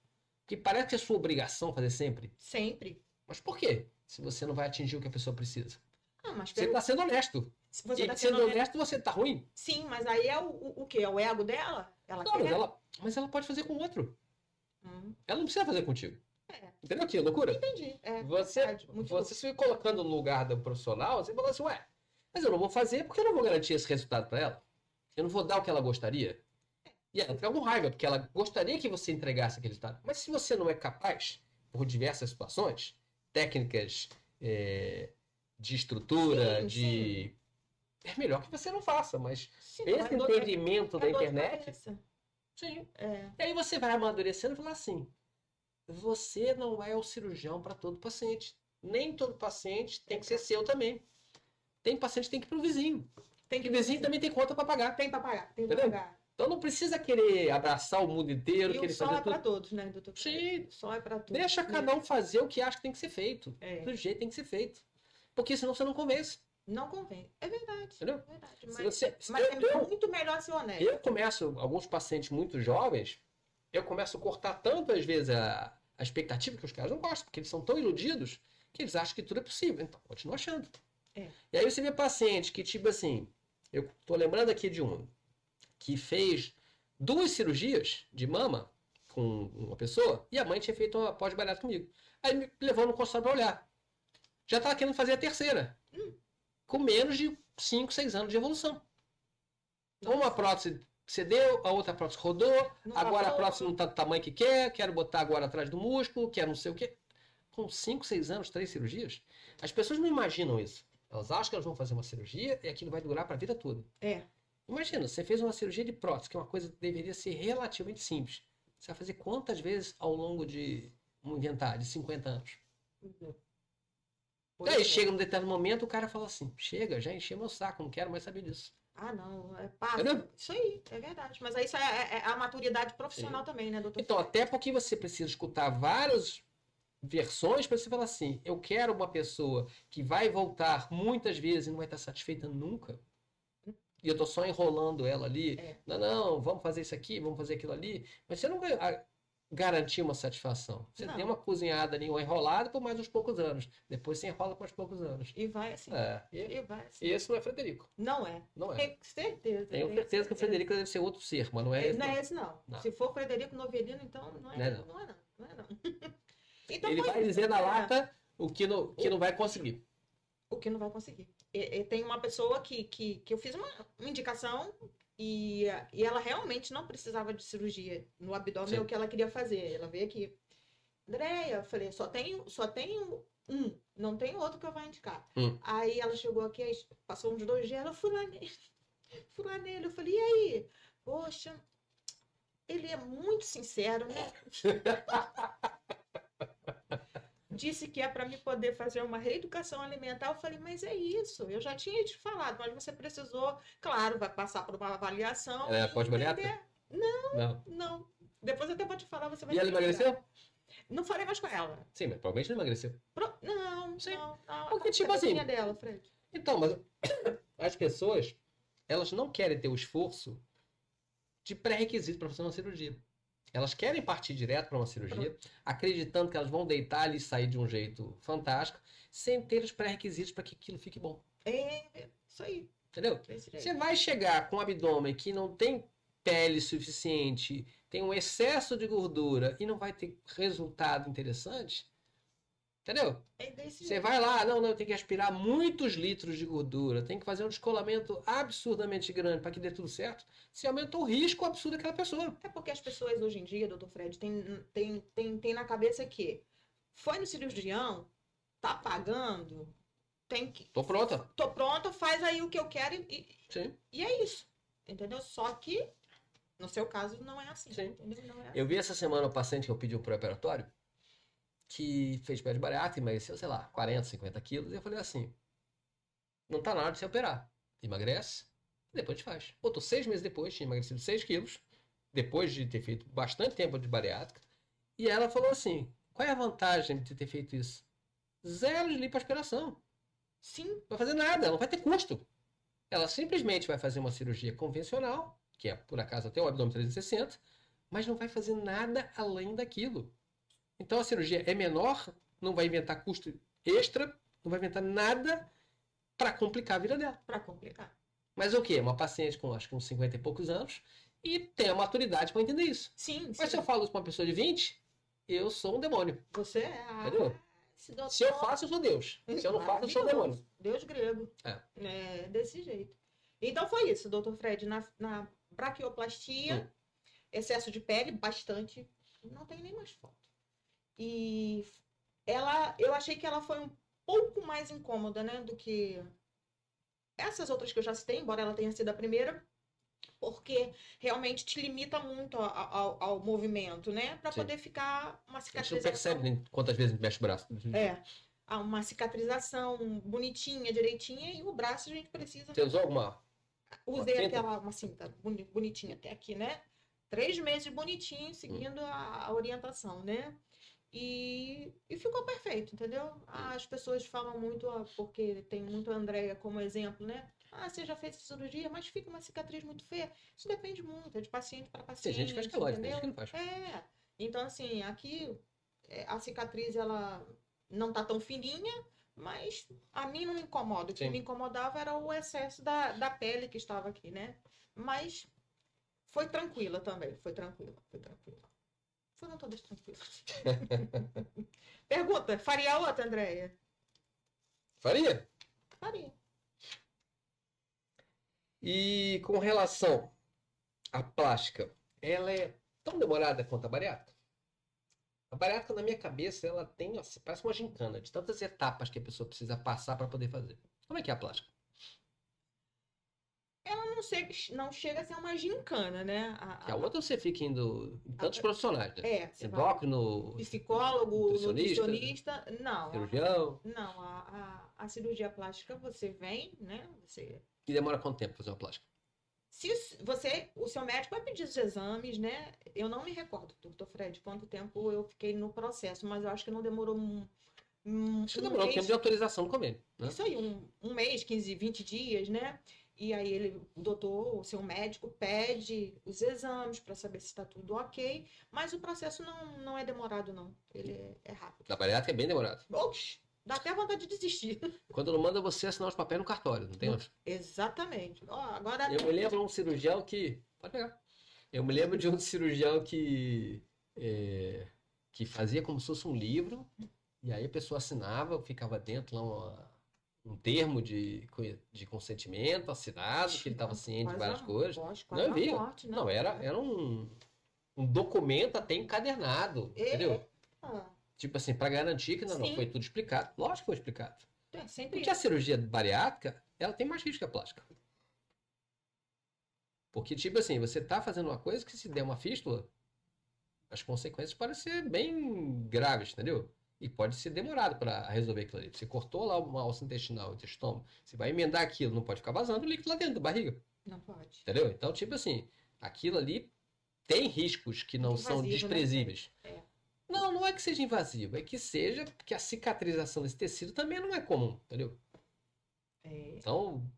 Que parece que é sua obrigação fazer sempre. Sempre. Mas por quê? Se você não vai atingir o que a pessoa precisa. Ah, mas Você está sendo honesto. se você E tá sendo sendo honesto, você está ruim. Sim, mas aí é o quê? É o ego dela? Ela Não, quer? mas ela pode fazer com o outro. Hum, Ela não precisa fazer contigo. é, Entendeu que loucura? entendi. É, Você, verdade, muito você se colocando no lugar do profissional, você fala assim, ué, mas eu não vou fazer porque eu não vou garantir esse resultado para ela. Eu não vou dar o que ela gostaria. E ela fica com raiva, porque ela gostaria que você entregasse aquele resultado. Mas se você não é capaz, por diversas situações, técnicas de estrutura, Sim. é melhor que você não faça, mas Sim, esse entendimento da dor de internet, cabeça. sim. É, E aí você vai amadurecendo e falar assim, você não é o cirurgião para todo paciente. Nem todo paciente tem que ser seu também. Tem paciente que tem que ir pro vizinho. tem Que o vizinho também tem conta para pagar. tem pra pagar, tem pra Entendeu? pagar. Então não precisa querer abraçar o mundo inteiro, E o querer sol fazer é pra tudo. todos, né, doutor? Sim. O sol é pra todos. Deixa cada um fazer o que acha que tem que ser feito. É. Do jeito que tem que ser feito. Porque senão você não convence. Não convém. É verdade. Entendeu? É verdade. Se Mas, você, mas é muito melhor ser honesto. eu começo, alguns pacientes muito jovens, eu começo a cortar tanto às vezes a expectativa que os caras não gostam, porque eles são tão iludidos que eles acham que tudo é possível. Então, continua achando. É. E aí você vê paciente que, tipo assim, eu tô lembrando aqui de um que fez 2 cirurgias de mama com uma pessoa e a mãe tinha feito uma pós-bariátrica comigo. Aí me levou no consultório pra olhar. Já tava querendo fazer a terceira. Com menos de 5, 6 anos de evolução. Então uma prótese cedeu, a outra prótese rodou, Não agora a rodou. prótese não tá do tamanho que quer, quero botar agora atrás do músculo, quero não sei o quê. Com 5, 6 anos, 3 cirurgias, as pessoas não imaginam isso. Elas acham que elas vão fazer uma cirurgia e aquilo vai durar para a vida toda. É. Imagina, você fez uma cirurgia de prótese, que é uma coisa que deveria ser relativamente simples. Você vai fazer quantas vezes ao longo de um inventário de 50 anos? Pois E aí é. chega num determinado momento, o cara fala assim, chega, já encheu meu saco, não quero mais saber disso. Ah, não. Passa. Entendeu? Isso aí, é verdade. Mas aí isso é a maturidade profissional também, né, doutor? Então, até porque você precisa escutar várias versões para você falar assim, eu quero uma pessoa que vai voltar muitas vezes e não vai estar satisfeita nunca. E eu tô só enrolando ela ali. É. Não, vamos fazer isso aqui, vamos fazer aquilo ali. Mas você não vai garantir uma satisfação. Você Não. tem uma cozinhada ali, uma enrolada por mais uns poucos anos. Depois você enrola por mais poucos anos. E vai assim. E E vai assim. esse não é Frederico. Não é. Não é. Tenho certeza. Tenho certeza que o Frederico deve ser outro ser, mas não é esse. Não Não. é esse, não. Não. Se for Frederico Novelino, então não é Não. não. Não é não. Então Ele foi vai isso, dizer na né? lata o que não vai conseguir. O que não vai conseguir. E tem uma pessoa que eu fiz uma indicação e ela realmente não precisava de cirurgia no abdômen, Sim. é o que ela queria fazer. Ela veio aqui. Andréia, eu falei, só tenho um, não tem outro que eu vou indicar. Aí ela chegou aqui, aí passou uns 2 dias, ela fui lá nele. Eu falei, e aí? Poxa, ele é muito sincero, né? disse que é para me poder fazer uma reeducação alimentar. Eu falei, mas é isso, eu já tinha te falado, mas você precisou, claro, vai passar por uma avaliação Ela é e pós-bariátrica? entender. Não, Não. não. Depois eu até vou te falar, você vai E ela entender. emagreceu? Não falei mais com ela. Sim, mas provavelmente não emagreceu. Não, Sim. não. Porque, A tipo assim, cabecinha dela, Fred. então, mas as pessoas, elas não querem ter o esforço de pré-requisito para fazer uma cirurgia. Elas querem partir direto para uma cirurgia, acreditando que elas vão deitar ali e sair de um jeito fantástico, sem ter os pré-requisitos para que aquilo fique bom. É, isso aí. Entendeu? Desse jeito. Você vai chegar com um abdômen que não tem pele suficiente, tem um excesso de gordura e não vai ter resultado interessante, entendeu? É desse Você jeito. vai lá, não, eu tenho que aspirar muitos litros de gordura, tem que fazer um descolamento absurdamente grande para que dê tudo certo. Você aumentou o risco absurdo daquela pessoa. É porque as pessoas hoje em dia, doutor Fred, tem na cabeça que foi no cirurgião, tá pagando, tem que. Tô pronta. Tô pronta, faz aí o que eu quero Sim, e é isso. Entendeu? Só que, no seu caso, não é assim. sim. Entendeu? Não é assim. Eu vi essa semana um paciente que eu pedi um pré-operatório, que fez pé de bariátrica, emagreceu, sei lá, 40, 50 quilos, e eu falei assim, não tá na hora de se operar. Emagrece, e depois a gente faz. Botou 6 meses depois, tinha emagrecido 6 quilos, depois de ter feito bastante tempo de bariátrica, e ela falou assim, qual é a vantagem de ter feito isso? Zero de lipoaspiração. Sim, Não vai fazer nada, ela não vai ter custo. Ela simplesmente vai fazer uma cirurgia convencional, que é, por acaso, até o abdômen 360, mas não vai fazer nada além daquilo. Então a cirurgia é menor, não vai inventar custo extra, não vai inventar nada para complicar a vida dela. para complicar. Mas o quê? Uma paciente com acho que uns 50 e poucos anos e tem a maturidade para entender isso. Sim, Mas sim. se eu falo isso para uma pessoa de 20, eu sou um demônio. Você é. Entendeu? Esse doutor... Se eu faço, eu sou Deus. Se eu não faço, eu sou um demônio. Deus grego. É, desse jeito. Então foi isso, doutor Fred. Na braquioplastia, excesso de pele, bastante. Não tem nem mais foto. E eu achei que ela foi um pouco mais incômoda, né, do que essas outras que eu já citei, embora ela tenha sido a primeira, porque realmente te limita muito ao movimento, né, para Sim. poder ficar uma A gente cicatrização. não percebe nem quantas vezes mexe o braço. Uma cicatrização bonitinha, direitinha, e o braço a gente precisa. Você usou alguma? Usei cinta? uma cinta bonitinha até aqui, né? 3 meses bonitinho, seguindo a orientação, né? E ficou perfeito, entendeu? As pessoas falam muito, porque tem muito a Andrea como exemplo, né? Você já fez cirurgia, mas fica uma cicatriz muito feia. Isso depende muito, é de paciente para paciente. Tem gente que faz que é lógico, tem entendeu? gente que não faz. Então, assim, aqui a cicatriz, ela não tá tão fininha, mas a mim não me incomoda. O que Sim. me incomodava era o excesso da pele que estava aqui, né? Mas foi tranquila também, foi tranquila. Foram todas tranquilas. Pergunta, faria outra, Andréia? Faria? Faria. E com relação à plástica, ela é tão demorada quanto a bariátrica? A bariátrica, na minha cabeça, ela tem, assim, parece uma gincana de tantas etapas que a pessoa precisa passar para poder fazer. Como é que é a plástica? Ela não chega a ser uma gincana, né? Que a outra você fica indo em tantos profissionais, né? Você vai Endócrino, psicólogo, nutricionista, nutricionista. Não. cirurgião. Não, a cirurgia plástica você vem, né? E demora quanto tempo fazer uma plástica? Se o seu médico vai pedir os exames, né? Eu não me recordo, doutor Fred, quanto tempo eu fiquei no processo, mas eu acho que não demorou Acho que demorou um tempo de autorização no convênio, né? Isso aí, um mês, 15, 20 dias, né? E aí o doutor, o seu médico, pede os exames para saber se está tudo ok, mas o processo não é demorado, não. Ele é rápido. Da bariátrica é bem demorado. Oxi, dá até vontade de desistir. Quando não manda você assinar os papéis no cartório, não tem outro. Exatamente. Agora... Eu me lembro de um cirurgião que... Pode pegar. Eu me lembro de um cirurgião que fazia como se fosse um livro, e aí a pessoa assinava, ficava dentro lá um termo de consentimento assinado, que ele estava ciente de várias coisas. Não, eu vi. Não, era um documento até encadernado, entendeu? Tipo assim, para garantir que não foi tudo explicado. Lógico que foi explicado. Porque a cirurgia bariátrica, ela tem mais risco que a plástica. Porque, tipo assim, você tá fazendo uma coisa que se der uma fístula, as consequências podem ser bem graves, entendeu? E pode ser demorado para resolver aquilo ali. Você cortou lá uma alça intestinal, intestômago, você vai emendar aquilo, não pode ficar vazando o líquido lá dentro da barriga. Não pode. Entendeu? Então, tipo assim, aquilo ali tem riscos que não são Invasivo, né? desprezíveis. É. Não, não é que seja invasivo, é que seja que a cicatrização desse tecido também não é comum, entendeu? É. Então,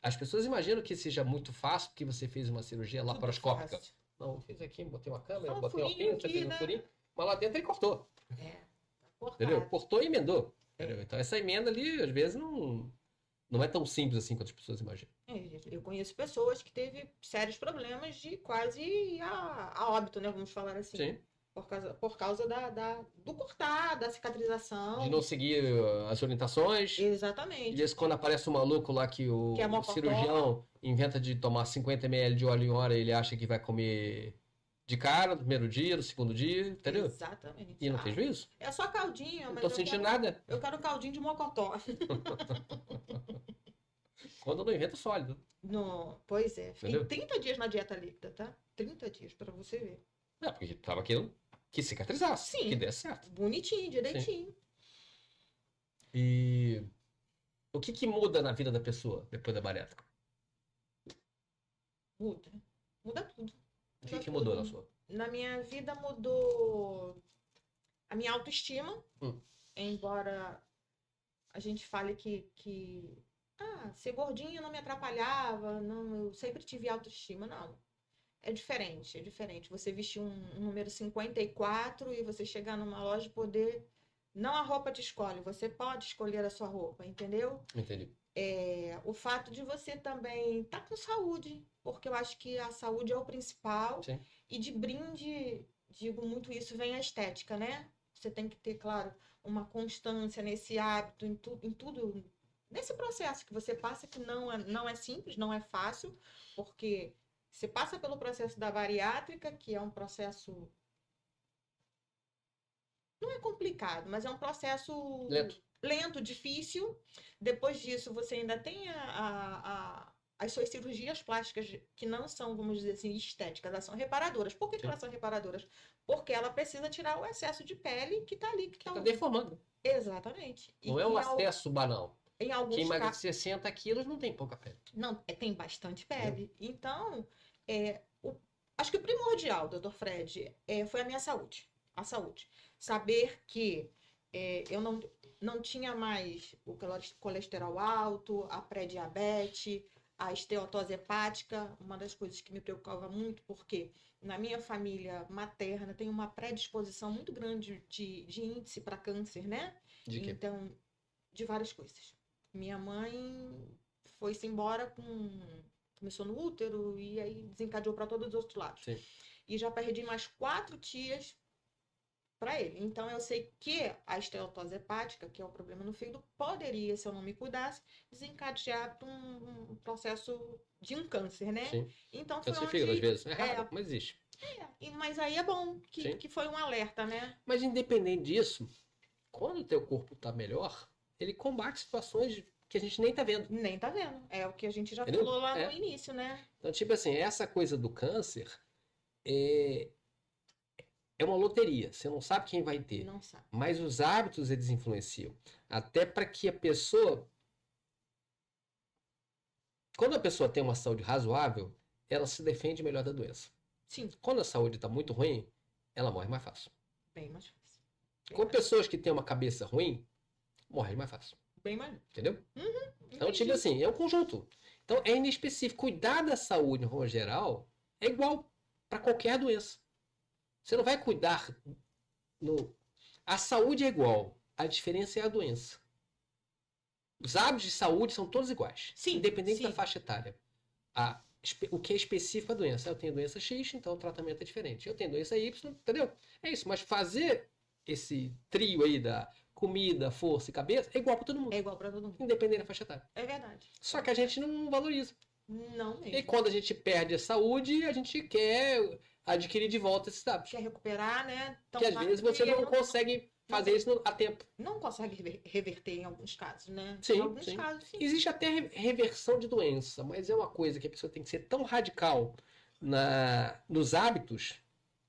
as pessoas imaginam que seja muito fácil porque você fez uma cirurgia Tudo laparoscópica. fácil. Não, eu fiz aqui, botei uma câmera, Só um botei uma furinho pinça, aqui, fiz um né? furinho, mas lá dentro ele cortou, É. Tá entendeu? cortado. Cortou e emendou, entendeu? Então essa emenda ali, às vezes, não é tão simples assim quanto as pessoas imaginam. Eu conheço pessoas que teve sérios problemas de quase ir a óbito, né? Vamos falar assim. Sim. Por causa do cortar, da cicatrização. De não seguir as orientações. De Exatamente. vez em quando aparece um maluco lá que o Que é mocotó. cirurgião inventa de tomar 50 ml de óleo em hora e ele acha que vai comer de cara no primeiro dia, no segundo dia, entendeu? Exatamente. E não tem juízo. É só caldinho, Não mas tô sentindo quero, nada. eu quero caldinho de mocotó. Quando não inventa sólido. No, pois é. Fiquei Entendeu? 30 dias na dieta líquida, tá? 30 dias, pra você ver. Não, porque tava querendo que cicatrizasse, Sim. que desse certo. Bonitinho, direitinho. E o que muda na vida da pessoa depois da bariátrica? Muda. Muda tudo. O que mudou na sua? Na minha vida mudou a minha autoestima. Embora a gente fale que ser gordinha não me atrapalhava, não, eu sempre tive autoestima. Não. É diferente, é diferente. Você vestir um número 54 e você chegar numa loja e poder. Não a roupa te escolhe, você pode escolher a sua roupa, entendeu? Entendi. O fato de você também estar com saúde, porque eu acho que a saúde é o principal. Sim. E de brinde, digo muito isso, vem a estética, né? Você tem que ter, claro, uma constância nesse hábito, em tudo, nesse processo que você passa, que não é simples, não é fácil, porque você passa pelo processo da bariátrica, que é um processo. Não é complicado, mas é um processo lento, difícil. Depois disso, você ainda tem as suas cirurgias plásticas, que não são, vamos dizer assim, estéticas, elas são reparadoras. Por que elas são reparadoras? Porque ela precisa tirar o excesso de pele que está ali. Que tá deformando. Exatamente. Não é um acesso banal. Em alguns Quem emagrece 60 quilos não tem pouca pele. Não, tem bastante pele. Então, acho que o primordial, doutor Fred, foi a minha saúde. A saúde. Saber que eu não tinha mais o colesterol alto, a pré-diabetes, a esteatose hepática, uma das coisas que me preocupava muito, porque na minha família materna tem uma predisposição muito grande de índice para câncer, né? De quê? Então, de várias coisas. Minha mãe foi-se embora começou no útero e aí desencadeou para todos os outros lados. Sim. E já perdi mais 4 tias para ele. Então, eu sei que a esteatose hepática, que é o problema no fígado, poderia, se eu não me cuidasse, desencadear para um processo de um câncer, né? Sim. Então, foi Câncer de onde... fígado, às vezes. É raro, mas existe. Mas aí é bom, que foi um alerta, né? Mas independente disso, quando o teu corpo tá melhor, ele combate situações que a gente nem tá vendo. Nem tá vendo. É o que a gente já Entendeu? falou lá no início, né? Então, tipo assim, essa coisa do câncer é uma loteria. Você não sabe quem vai ter. Não sabe. Mas os hábitos, eles influenciam. Até para que a pessoa... Quando a pessoa tem uma saúde razoável, ela se defende melhor da doença. Sim. Quando a saúde está muito ruim, ela morre mais fácil. Bem mais fácil. Com pessoas que têm uma cabeça ruim, morrem mais fácil. Bem mais. Entendeu? Então, Entendi. tipo assim, é um conjunto. Então, é inespecífico. Cuidar da saúde, no geral, é igual para qualquer doença. Você não vai cuidar... A saúde é igual. A diferença é a doença. Os hábitos de saúde são todos iguais. Sim, independente sim. da faixa etária. O que é específico é a doença. Eu tenho doença X, então o tratamento é diferente. Eu tenho doença Y, entendeu? É isso. Mas fazer esse trio aí da comida, força e cabeça é igual para todo mundo. É igual para todo mundo. Independente da faixa etária. É verdade. Só que a gente não valoriza. Não mesmo. E quando a gente perde a saúde, a gente quer adquirir de volta esses hábitos. Quer recuperar, né? Tão Que às rápido vezes você e não consegue fazer isso a tempo. não consegue reverter em alguns casos, né? Sim, Em alguns sim. casos, sim. Existe até reversão de doença, mas é uma coisa que a pessoa tem que ser tão radical nos hábitos,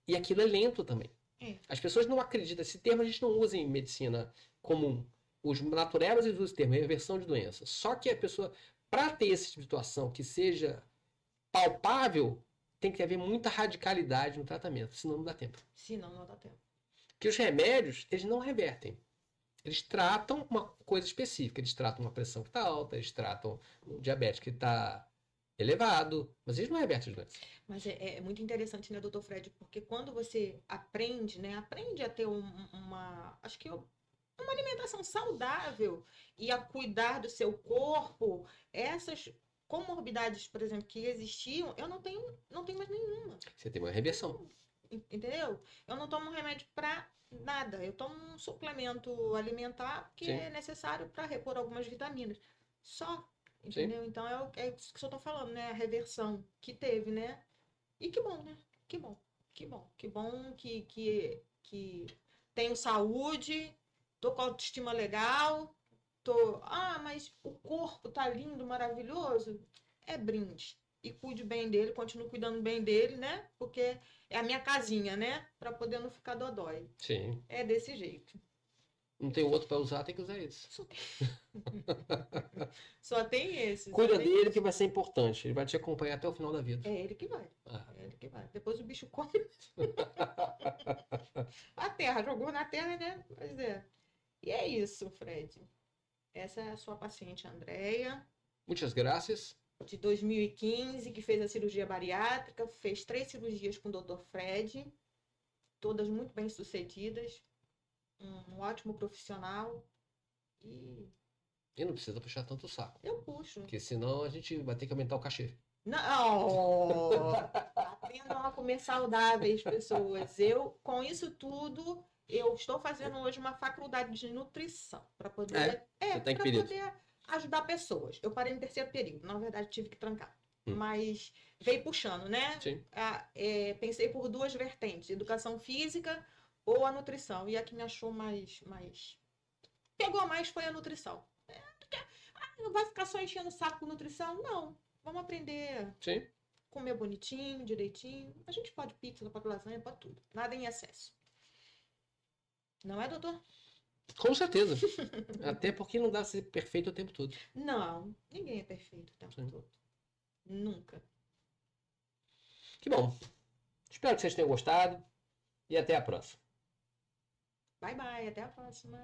e aquilo é lento também. É. As pessoas não acreditam. Esse termo a gente não usa em medicina comum. Os naturebas eles usam esse termo, reversão de doença. Só que a pessoa, para ter essa situação que seja palpável, tem que haver muita radicalidade no tratamento, senão não dá tempo. Senão não dá tempo. Porque os remédios, eles não revertem. Eles tratam uma coisa específica. Eles tratam uma pressão que está alta, eles tratam um diabetes que está elevado, mas eles não revertem as doenças. Mas é muito interessante, né, doutor Fred? Porque quando você aprende, né? Aprende a ter acho que uma alimentação saudável e a cuidar do seu corpo, essas comorbidades, por exemplo, que existiam, eu não tenho mais nenhuma. Você tem uma reversão. Entendeu? Eu não tomo remédio para nada. Eu tomo um suplemento alimentar que Sim. é necessário para repor algumas vitaminas. Só. Entendeu? Então é isso que eu tô falando, né? A reversão que teve, né? E que bom, né? Que bom. Que bom. Que bom que tenho saúde, tô com autoestima legal, mas o corpo tá lindo, maravilhoso. É brinde. E cuide bem dele, continue cuidando bem dele, né? Porque é a minha casinha, né? Pra poder não ficar dodói. Sim. É desse jeito. Não tem outro para usar, tem que usar esse. Só tem esse. Cuida dele que vai ser importante. Ele vai te acompanhar até o final da vida. É ele que vai. Ah. É ele que vai. Depois o bicho come. A terra, jogou na terra, né? Pois é. E é isso, Fred. Essa é a sua paciente, Andréia, Muitas graças. de 2015, que fez a cirurgia bariátrica, fez 3 cirurgias com o Dr. Fred, todas muito bem sucedidas, um ótimo profissional. E E não precisa puxar tanto o saco. eu puxo. Porque senão a gente vai ter que aumentar o cachê. Não! Aprendam a comer saudáveis, pessoas. Com isso tudo, eu estou fazendo hoje uma faculdade de nutrição para poder, Você tá em para período. poder ajudar pessoas. Eu parei no 3º período, na verdade tive que trancar. Hum. Mas veio puxando, né? Sim. Pensei por 2 vertentes, educação física ou a nutrição. E a que me achou mais pegou mais foi a nutrição. Não vai ficar só enchendo o saco com nutrição? Não. Vamos aprender Sim. a comer bonitinho, direitinho. A gente pode pizza, pode lasanha, pode tudo. Nada em excesso. Não é, doutor? Com certeza. Até porque não dá pra ser perfeito o tempo todo. Não. Ninguém é perfeito o tempo Sim. todo. Nunca. Que bom. Espero que vocês tenham gostado. E até a próxima. Bye, bye. Até a próxima.